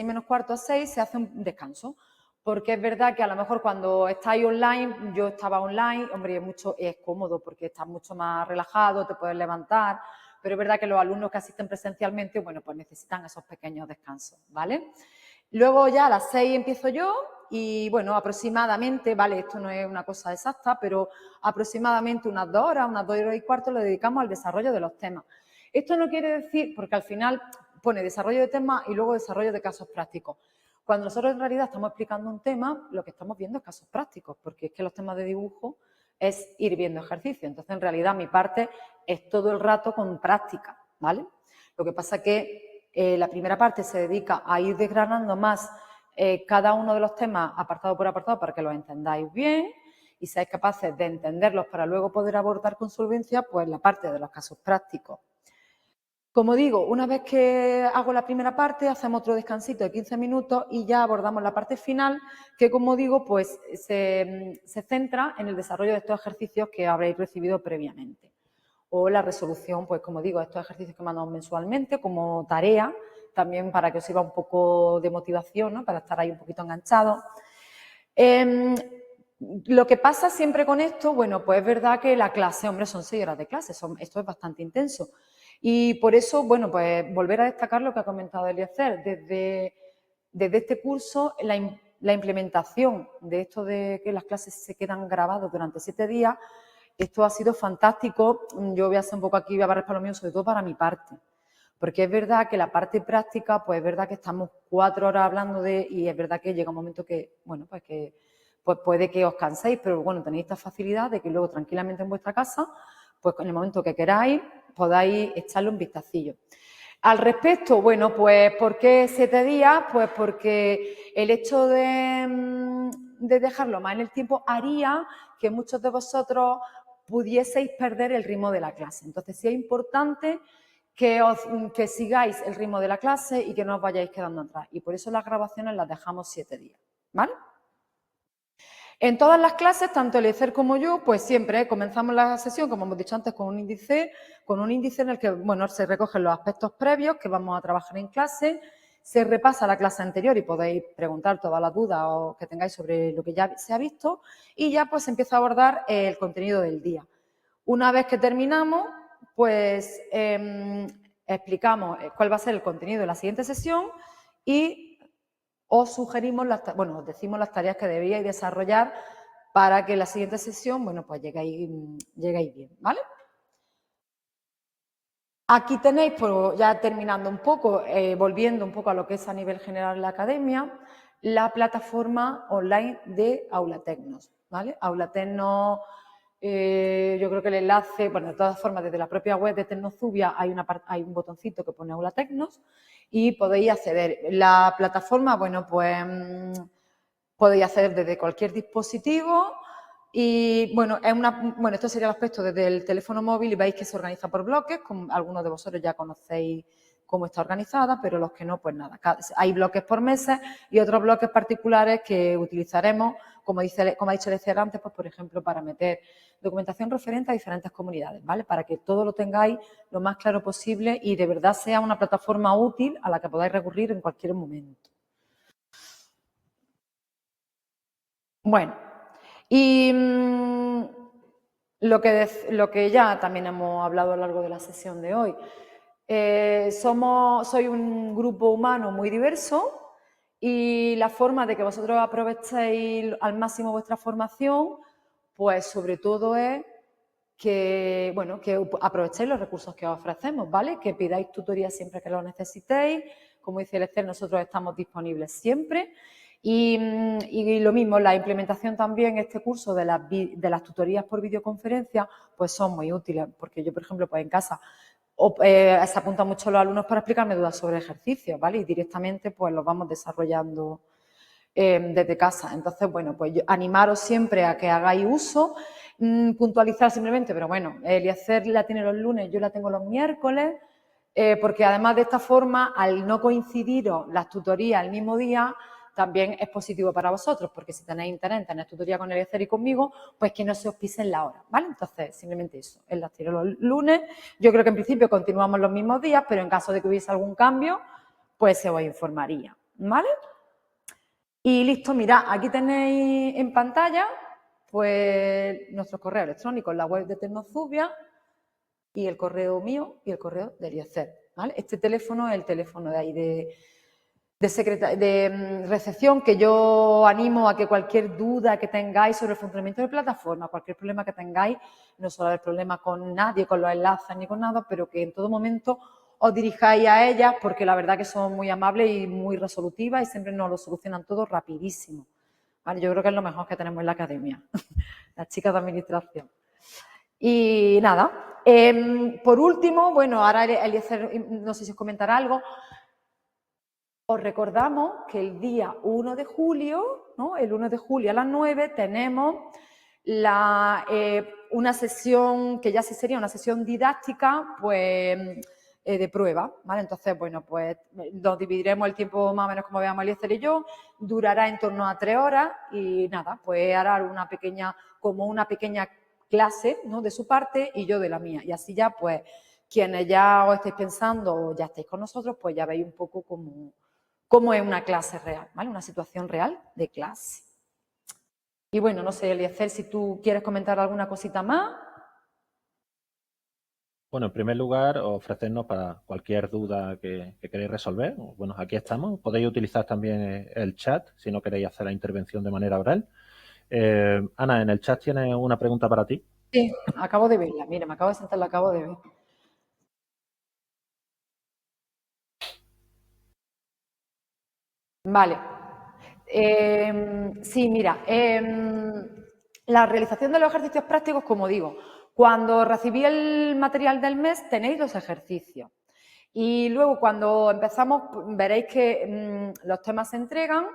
menos cuarto a 6 se hace un descanso, porque es verdad que a lo mejor cuando estáis online, yo estaba online, hombre, es cómodo porque estás mucho más relajado, te puedes levantar, pero es verdad que los alumnos que asisten presencialmente, bueno, pues necesitan esos pequeños descansos, ¿vale? Luego ya a las 6 empiezo yo y, bueno, aproximadamente, ¿vale? Esto no es una cosa exacta, pero aproximadamente unas 2 horas, unas 2 horas y cuarto le dedicamos al desarrollo de los temas. Esto no quiere decir, porque al final pone desarrollo de temas y luego desarrollo de casos prácticos. Cuando nosotros en realidad estamos explicando un tema, lo que estamos viendo es casos prácticos, porque es que los temas de dibujo es ir viendo ejercicio. Entonces, en realidad, mi parte es todo el rato con práctica, ¿vale? Lo que pasa es que la primera parte se dedica a ir desgranando más cada uno de los temas apartado por apartado para que los entendáis bien y seáis capaces de entenderlos para luego poder abordar con solvencia pues la parte de los casos prácticos. Como digo, una vez que hago la primera parte, hacemos otro descansito de 15 minutos y ya abordamos la parte final, que como digo, pues se centra en el desarrollo de estos ejercicios que habréis recibido previamente. O la resolución, pues como digo, estos ejercicios que mandamos mensualmente como tarea, también para que os sirva un poco de motivación, ¿no? Para estar ahí un poquito enganchados. Lo que pasa siempre con esto, bueno, pues es verdad que la clase, hombre, son 6 horas de clase, esto es bastante intenso. Y por eso, bueno, pues volver a destacar lo que ha comentado Eliezer. Desde este curso, la implementación de esto de que las clases se quedan grabadas durante 7 días, esto ha sido fantástico. Yo voy a hacer un poco aquí, voy a barrer para lo mío, sobre todo para mi parte. Porque es verdad que la parte práctica, pues es verdad que estamos 4 horas hablando y es verdad que llega un momento que, bueno, pues puede que os canséis, pero bueno, tenéis esta facilidad de que luego tranquilamente en vuestra casa, pues en el momento que queráis, podáis echarle un vistacillo. Al respecto, bueno, pues ¿por qué 7 días? Pues porque el hecho de dejarlo más en el tiempo haría que muchos de vosotros pudieseis perder el ritmo de la clase. Entonces, sí es importante que sigáis el ritmo de la clase y que no os vayáis quedando atrás. Y por eso las grabaciones las dejamos 7 días, ¿vale? En todas las clases, tanto Eliezer como yo, pues siempre comenzamos la sesión, como hemos dicho antes, con un índice en el que, bueno, se recogen los aspectos previos que vamos a trabajar en clase, se repasa la clase anterior y podéis preguntar todas las dudas o que tengáis sobre lo que ya se ha visto y ya pues se empieza a abordar el contenido del día. Una vez que terminamos, pues explicamos cuál va a ser el contenido de la siguiente sesión y os sugerimos, os decimos las tareas que debíais desarrollar para que en la siguiente sesión, bueno, pues lleguéis bien, ¿vale? Aquí tenéis, pues ya terminando un poco, volviendo un poco a lo que es a nivel general la academia, la plataforma online de Aulatecnos, ¿vale? Aulatecnos, yo creo que el enlace, bueno, de todas formas, desde la propia web de Tecnozubia hay un botoncito que pone Aulatecnos y podéis acceder. La plataforma, bueno, pues podéis acceder desde cualquier dispositivo y, bueno, esto sería el aspecto desde el teléfono móvil y veis que se organiza por bloques, como algunos de vosotros ya conocéis cómo está organizada, pero los que no, pues nada. Hay bloques por meses y otros bloques particulares que utilizaremos, como ha dicho Eliezer antes, pues por ejemplo, para meter documentación referente a diferentes comunidades, ¿vale? Para que todo lo tengáis lo más claro posible y de verdad sea una plataforma útil a la que podáis recurrir en cualquier momento. Bueno, y lo que ya también hemos hablado a lo largo de la sesión de hoy. Soy un grupo humano muy diverso y la forma de que vosotros aprovechéis al máximo vuestra formación, pues sobre todo es que, bueno, que aprovechéis los recursos que os ofrecemos, ¿vale? Que pidáis tutorías siempre que lo necesitéis. Como dice Eliezer, nosotros estamos disponibles siempre. Y lo mismo, la implementación también, este curso de las tutorías por videoconferencia, pues son muy útiles, porque yo, por ejemplo, pues en casa se apuntan mucho los alumnos para explicarme dudas sobre ejercicios, ¿vale? Y directamente pues los vamos desarrollando desde casa. Entonces, bueno, pues animaros siempre a que hagáis uso. puntualizar simplemente, pero bueno, Eliezer la tiene los lunes, yo la tengo los miércoles, porque además de esta forma, al no coincidiros las tutorías el mismo día, también es positivo para vosotros, porque si tenéis interés en tener tutoría con Eliezer y conmigo, pues que no se os pisen la hora, ¿vale? Entonces, simplemente eso, él las tiro los lunes. Yo creo que en principio continuamos los mismos días, pero en caso de que hubiese algún cambio, pues se os informaría, ¿vale? Y listo, mirad, aquí tenéis en pantalla pues nuestros correos electrónicos, la web de Tecnozubia y el correo mío y el correo de Eliezer, ¿vale? Este teléfono es el teléfono de ahí de recepción, que yo animo a que cualquier duda que tengáis sobre el funcionamiento de plataforma, cualquier problema que tengáis, no solo el problema con nadie, con los enlaces ni con nada, pero que en todo momento os dirijáis a ellas, porque la verdad que son muy amables y muy resolutivas y siempre nos lo solucionan todo rapidísimo. ¿Vale? Yo creo que es lo mejor que tenemos en la academia, las chicas de administración. Y nada, por último, bueno, ahora Eliezer, no sé si os comentará algo. Os recordamos que el día 1 de julio, ¿no? El 1 de julio a las 9 tenemos una sesión que ya sería una sesión didáctica, pues de prueba, ¿vale? Entonces, bueno, pues nos dividiremos el tiempo más o menos como veamos Eliezer y yo, durará en torno a 3 horas y nada, pues hará una pequeña clase, ¿no? De su parte y yo de la mía. Y así ya, pues, quienes ya os estáis pensando o ya estáis con nosotros, pues ya veis un poco cómo es una clase real, ¿vale? Una situación real de clase. Y bueno, no sé, Eliezer, si tú quieres comentar alguna cosita más. Bueno, en primer lugar, ofrecernos para cualquier duda que queréis resolver. Bueno, aquí estamos. Podéis utilizar también el chat si no queréis hacer la intervención de manera oral. Ana, en el chat tiene una pregunta para ti. Sí, acabo de verla. Mira, me acabo de sentar, la acabo de ver. Vale. Sí, mira, la realización de los ejercicios prácticos, como digo, cuando recibí el material del mes tenéis los ejercicios. Y luego cuando empezamos veréis que los temas se entregan,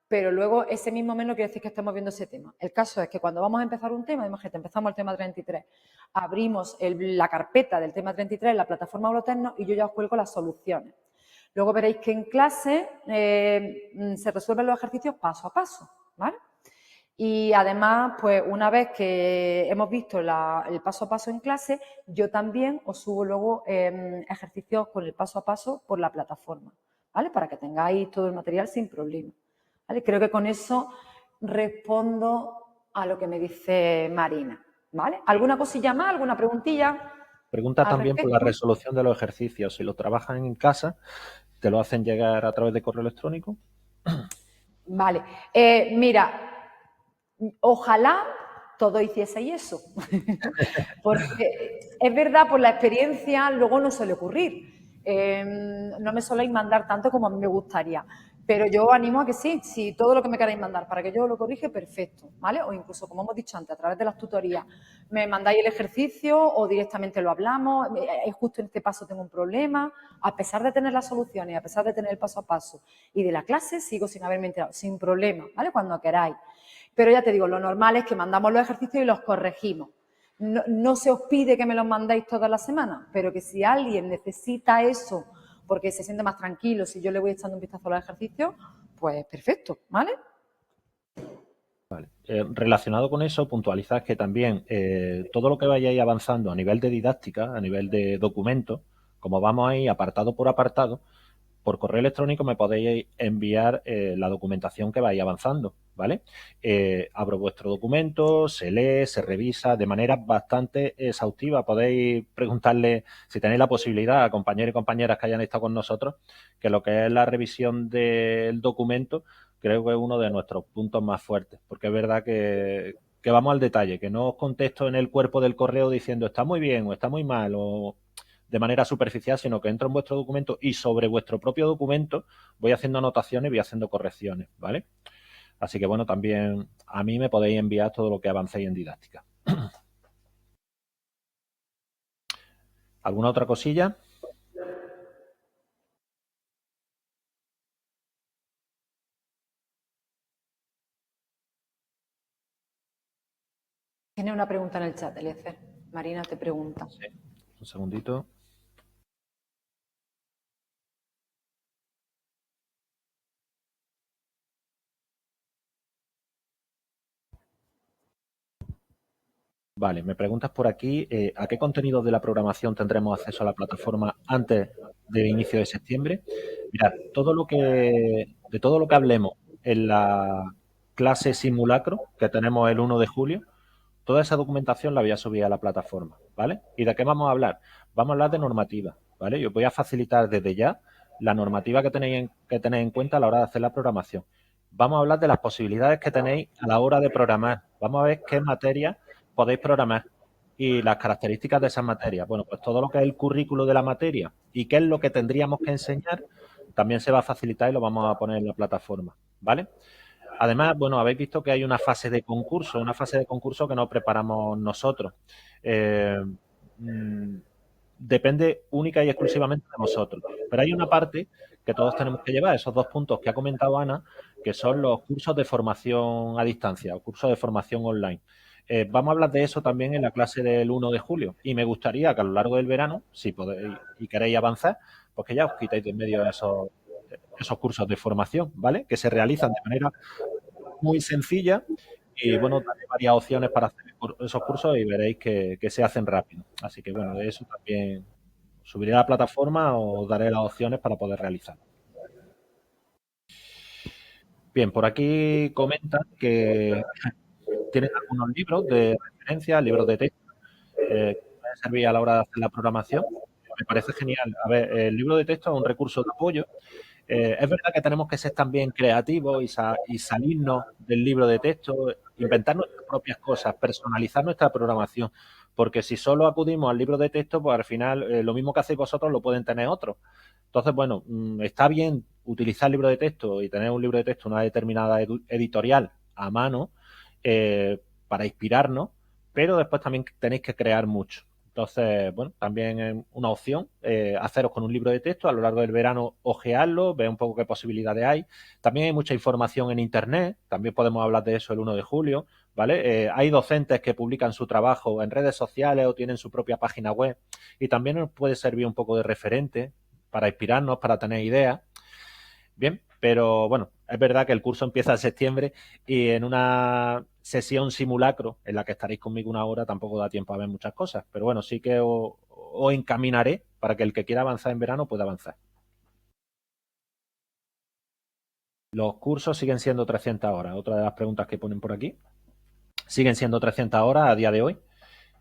pero luego ese mismo mes no quiere decir que estemos viendo ese tema. El caso es que cuando vamos a empezar un tema, imagínate, empezamos el tema 33, abrimos la carpeta del tema 33 en la plataforma Holotecno y yo ya os cuelgo las soluciones. Luego veréis que en clase se resuelven los ejercicios paso a paso, ¿vale? Y además, pues una vez que hemos visto el paso a paso en clase, yo también os subo luego ejercicios con el paso a paso por la plataforma, ¿vale? Para que tengáis todo el material sin problema, ¿vale? Creo que con eso respondo a lo que me dice Marina, ¿vale? ¿Alguna cosilla más? ¿Alguna preguntilla Pregunta al también por la respecto? resolución de los ejercicios. Si lo trabajan en casa, ¿te lo hacen llegar a través de correo electrónico? Vale. Mira, ojalá todos hicieseis eso, porque es verdad, por la experiencia luego no suele ocurrir. No me soléis mandar tanto como a mí me gustaría, pero yo animo a que sí, si todo lo que me queráis mandar para que yo lo corrige, perfecto, ¿vale? O incluso, como hemos dicho antes, a través de las tutorías, me mandáis el ejercicio o directamente lo hablamos, justo en este paso tengo un problema, a pesar de tener las soluciones, a pesar de tener el paso a paso y de la clase, sigo sin haberme enterado, sin problema, ¿vale? Cuando queráis. Pero ya te digo, lo normal es que mandamos los ejercicios y los corregimos. No se os pide que me los mandéis todas las semanas, pero que si alguien necesita eso porque se siente más tranquilo, si yo le voy echando un vistazo a los ejercicios, pues perfecto, ¿vale? Vale. Relacionado con eso, puntualizad que también todo lo que vayáis avanzando a nivel de didáctica, a nivel de documento, como vamos ahí apartado por apartado, por correo electrónico me podéis enviar la documentación que vais avanzando, ¿vale? Abro vuestro documento, se lee, se revisa de manera bastante exhaustiva. Podéis preguntarle, si tenéis la posibilidad, a compañeros y compañeras que hayan estado con nosotros, que lo que es la revisión del documento creo que es uno de nuestros puntos más fuertes, porque es verdad que vamos al detalle, que no os contesto en el cuerpo del correo diciendo está muy bien o está muy mal o de manera superficial, sino que entro en vuestro documento y sobre vuestro propio documento voy haciendo anotaciones y voy haciendo correcciones, ¿vale? Así que bueno, también a mí me podéis enviar todo lo que avancéis en didáctica. ¿Alguna otra cosilla? Tiene una pregunta en el chat, Eliezer. Marina te pregunta. Sí, un segundito. Vale, me preguntas por aquí, ¿a qué contenidos de la programación tendremos acceso a la plataforma antes del inicio de septiembre? Mirad, de todo lo que hablemos en la clase simulacro que tenemos el 1 de julio, toda esa documentación la voy a subir a la plataforma, ¿vale? ¿Y de qué vamos a hablar? Vamos a hablar de normativa, ¿vale? Yo os voy a facilitar desde ya la normativa que tenéis en cuenta a la hora de hacer la programación. Vamos a hablar de las posibilidades que tenéis a la hora de programar. Vamos a ver qué materias podéis programar y las características de esas materias. Bueno, pues todo lo que es el currículo de la materia y qué es lo que tendríamos que enseñar también se va a facilitar y lo vamos a poner en la plataforma, ¿vale? Además, bueno, habéis visto que hay una fase de concurso que no preparamos nosotros. Eh, mm, Depende única y exclusivamente de nosotros. Pero hay una parte que todos tenemos que llevar, esos 2 puntos que ha comentado Ana, que son los cursos de formación a distancia o cursos de formación online. Vamos a hablar de eso también en la clase del 1 de julio y me gustaría que a lo largo del verano, si podéis y queréis avanzar, pues que ya os quitéis de en medio esos cursos de formación, ¿vale? Que se realizan de manera muy sencilla y, bueno, daré varias opciones para hacer esos cursos y veréis que se hacen rápido. Así que, bueno, de eso también subiré a la plataforma o os daré las opciones para poder realizarlo. Bien, por aquí comentan que tienen algunos libros de referencia, libros de texto, que pueden servir a la hora de hacer la programación. Me parece genial. A ver, el libro de texto es un recurso de apoyo. Es verdad que tenemos que ser también creativos y salirnos del libro de texto, inventar nuestras propias cosas, personalizar nuestra programación, porque si solo acudimos al libro de texto, pues al final lo mismo que hacéis vosotros lo pueden tener otros. Entonces, bueno, está bien utilizar el libro de texto y tener un libro de texto, una determinada editorial a mano para inspirarnos, pero después también tenéis que crear mucho. Entonces, bueno, también es una opción haceros con un libro de texto, a lo largo del verano ojearlo, ver un poco qué posibilidades hay. También hay mucha información en Internet, también podemos hablar de eso el 1 de julio, ¿vale? Hay docentes que publican su trabajo en redes sociales o tienen su propia página web y también nos puede servir un poco de referente para inspirarnos, para tener ideas. Bien, pero bueno, es verdad que el curso empieza en septiembre y en una sesión simulacro en la que estaréis conmigo una hora tampoco da tiempo a ver muchas cosas. Pero bueno, sí que os encaminaré para que el que quiera avanzar en verano pueda avanzar. Los cursos siguen siendo 300 horas. Otra de las preguntas que ponen por aquí. Siguen siendo 300 horas a día de hoy.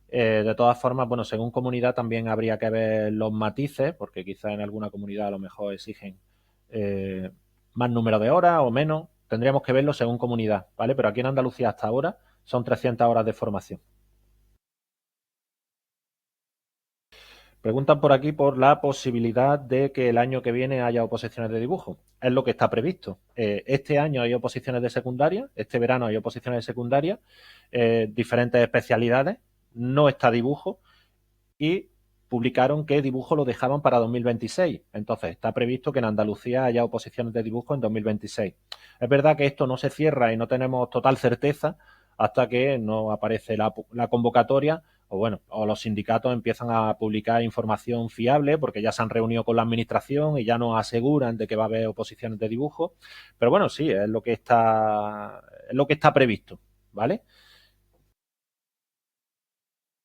De todas formas, bueno, según comunidad también habría que ver los matices, porque quizá en alguna comunidad a lo mejor exigen más número de horas o menos. Tendríamos que verlo según comunidad, ¿vale? Pero aquí en Andalucía hasta ahora son 300 horas de formación. Preguntan por aquí por la posibilidad de que el año que viene haya oposiciones de dibujo. Es lo que está previsto. Este año hay oposiciones de secundaria, este verano hay oposiciones de secundaria, diferentes especialidades, no está dibujo y publicaron que dibujo lo dejaban para 2026. Entonces, está previsto que en Andalucía haya oposiciones de dibujo en 2026. Es verdad que esto no se cierra y no tenemos total certeza hasta que no aparece la convocatoria o, bueno, o los sindicatos empiezan a publicar información fiable porque ya se han reunido con la administración y ya nos aseguran de que va a haber oposiciones de dibujo. Pero bueno, sí, es lo que está previsto, ¿vale?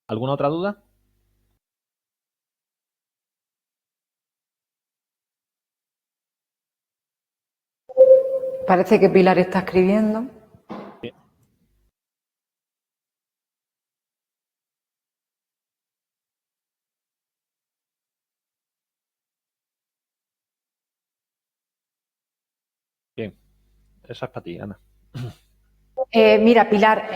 ¿Alguna otra duda? Parece que Pilar está escribiendo. Bien. Bien. Eso es para ti, Ana. Mira, Pilar,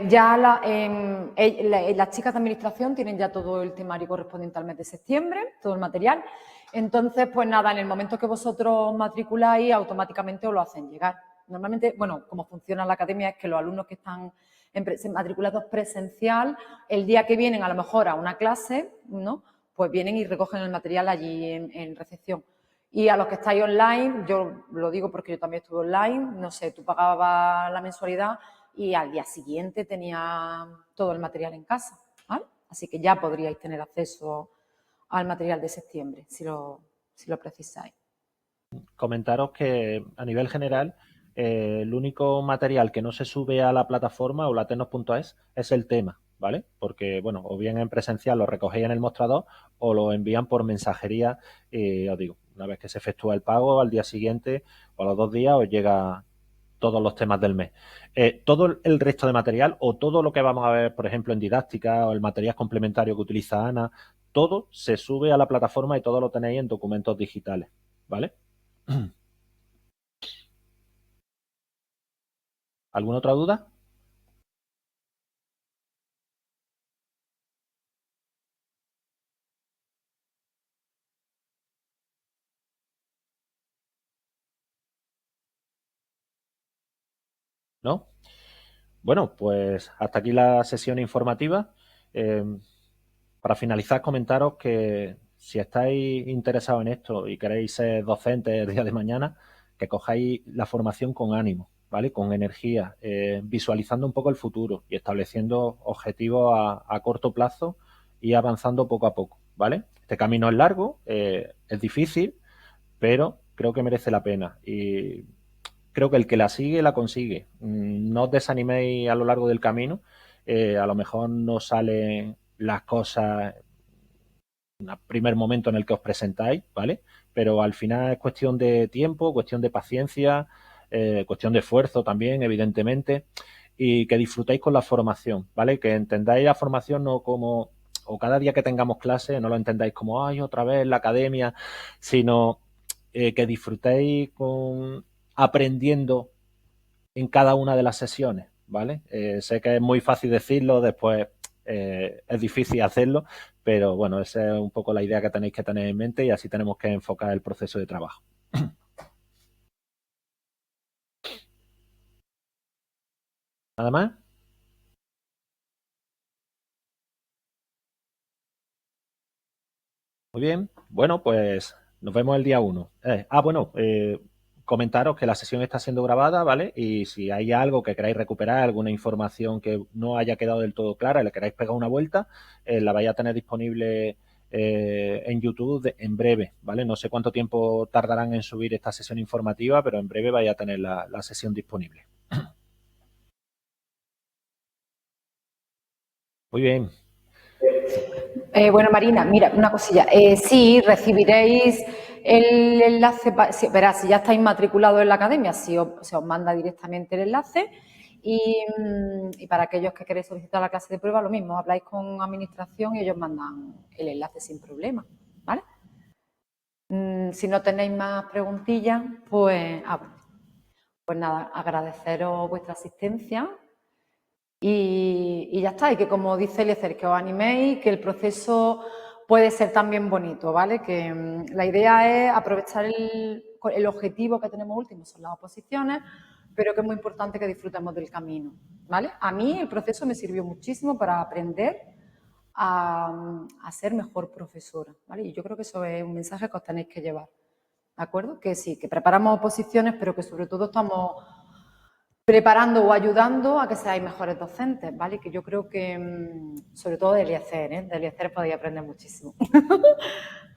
ya las chicas de administración tienen ya todo el temario correspondiente al mes de septiembre, todo el material. Entonces, pues nada, en el momento que vosotros matriculáis, automáticamente os lo hacen llegar. Normalmente, bueno, como funciona la academia es que los alumnos que están matriculados presencial, el día que vienen a lo mejor a una clase, ¿no? Pues vienen y recogen el material allí en recepción. Y a los que estáis online, yo lo digo porque yo también estuve online, no sé, tú pagabas la mensualidad y al día siguiente tenía todo el material en casa, ¿vale? Así que ya podríais tener acceso al material de septiembre, si lo precisáis. Comentaros que a nivel general el único material que no se sube a la plataforma o latenos.es es el tema, ¿vale? Porque, bueno, o bien en presencial lo recogéis en el mostrador o lo envían por mensajería y os digo, una vez que se efectúa el pago, al día siguiente o a los 2 días os llega todos los temas del mes. Todo el resto de material o todo lo que vamos a ver, por ejemplo, en didáctica o el material complementario que utiliza Ana, todo se sube a la plataforma y todo lo tenéis en documentos digitales, ¿vale? ¿Alguna otra duda? ¿No? Bueno, pues hasta aquí la sesión informativa. Eh, para finalizar, comentaros que si estáis interesados en esto y queréis ser docentes el día de mañana, que cojáis la formación con ánimo, ¿vale? Con energía, visualizando un poco el futuro y estableciendo objetivos a corto plazo y avanzando poco a poco, ¿vale? Este camino es largo, es difícil, pero creo que merece la pena y creo que el que la sigue, la consigue. No os desaniméis a lo largo del camino. A lo mejor no salen las cosas en el primer momento en el que os presentáis, ¿vale? Pero al final es cuestión de tiempo, cuestión de paciencia, cuestión de esfuerzo también, evidentemente, y que disfrutéis con la formación, ¿vale? Que entendáis la formación no como, o cada día que tengamos clase, no lo entendáis como, ay, otra vez la academia, sino que disfrutéis con aprendiendo en cada una de las sesiones, ¿vale? Sé que es muy fácil decirlo, después es difícil hacerlo, pero bueno, esa es un poco la idea que tenéis que tener en mente y así tenemos que enfocar el proceso de trabajo. ¿Nada más? Muy bien. Bueno, pues nos vemos el día 1. Bueno, comentaros que la sesión está siendo grabada, ¿vale? Y si hay algo que queráis recuperar, alguna información que no haya quedado del todo clara y le queráis pegar una vuelta, la vais a tener disponible en YouTube en breve, ¿vale? No sé cuánto tiempo tardarán en subir esta sesión informativa, pero en breve vais a tener la sesión disponible. Muy bien. Bueno, Marina, mira, una cosilla. Sí, recibiréis el enlace, verás, si ya estáis matriculados en la academia, se os manda directamente el enlace. Y para aquellos que queréis solicitar la clase de prueba, lo mismo, habláis con administración y ellos mandan el enlace sin problema, ¿vale? Si no tenéis más preguntillas, pues nada, agradeceros vuestra asistencia y ya está. Y que, como dice Eliezer, que os animéis, que el proceso puede ser también bonito, ¿vale? Que la idea es aprovechar el objetivo que tenemos último, son las oposiciones, pero que es muy importante que disfrutemos del camino, ¿vale? A mí el proceso me sirvió muchísimo para aprender a ser mejor profesora, ¿vale? Y yo creo que eso es un mensaje que os tenéis que llevar, ¿de acuerdo? Que sí, que preparamos oposiciones, pero que sobre todo estamos preparando o ayudando a que seáis mejores docentes, ¿vale? Que yo creo que, sobre todo de Eliezer, de Eliezer podéis aprender muchísimo.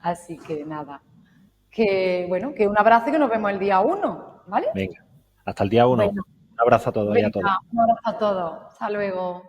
Así que nada, que bueno, que un abrazo y que nos vemos el día 1, ¿vale? Venga, hasta el día 1. Bueno, Un abrazo a todos y a venga, todas. un abrazo a todos. Hasta luego.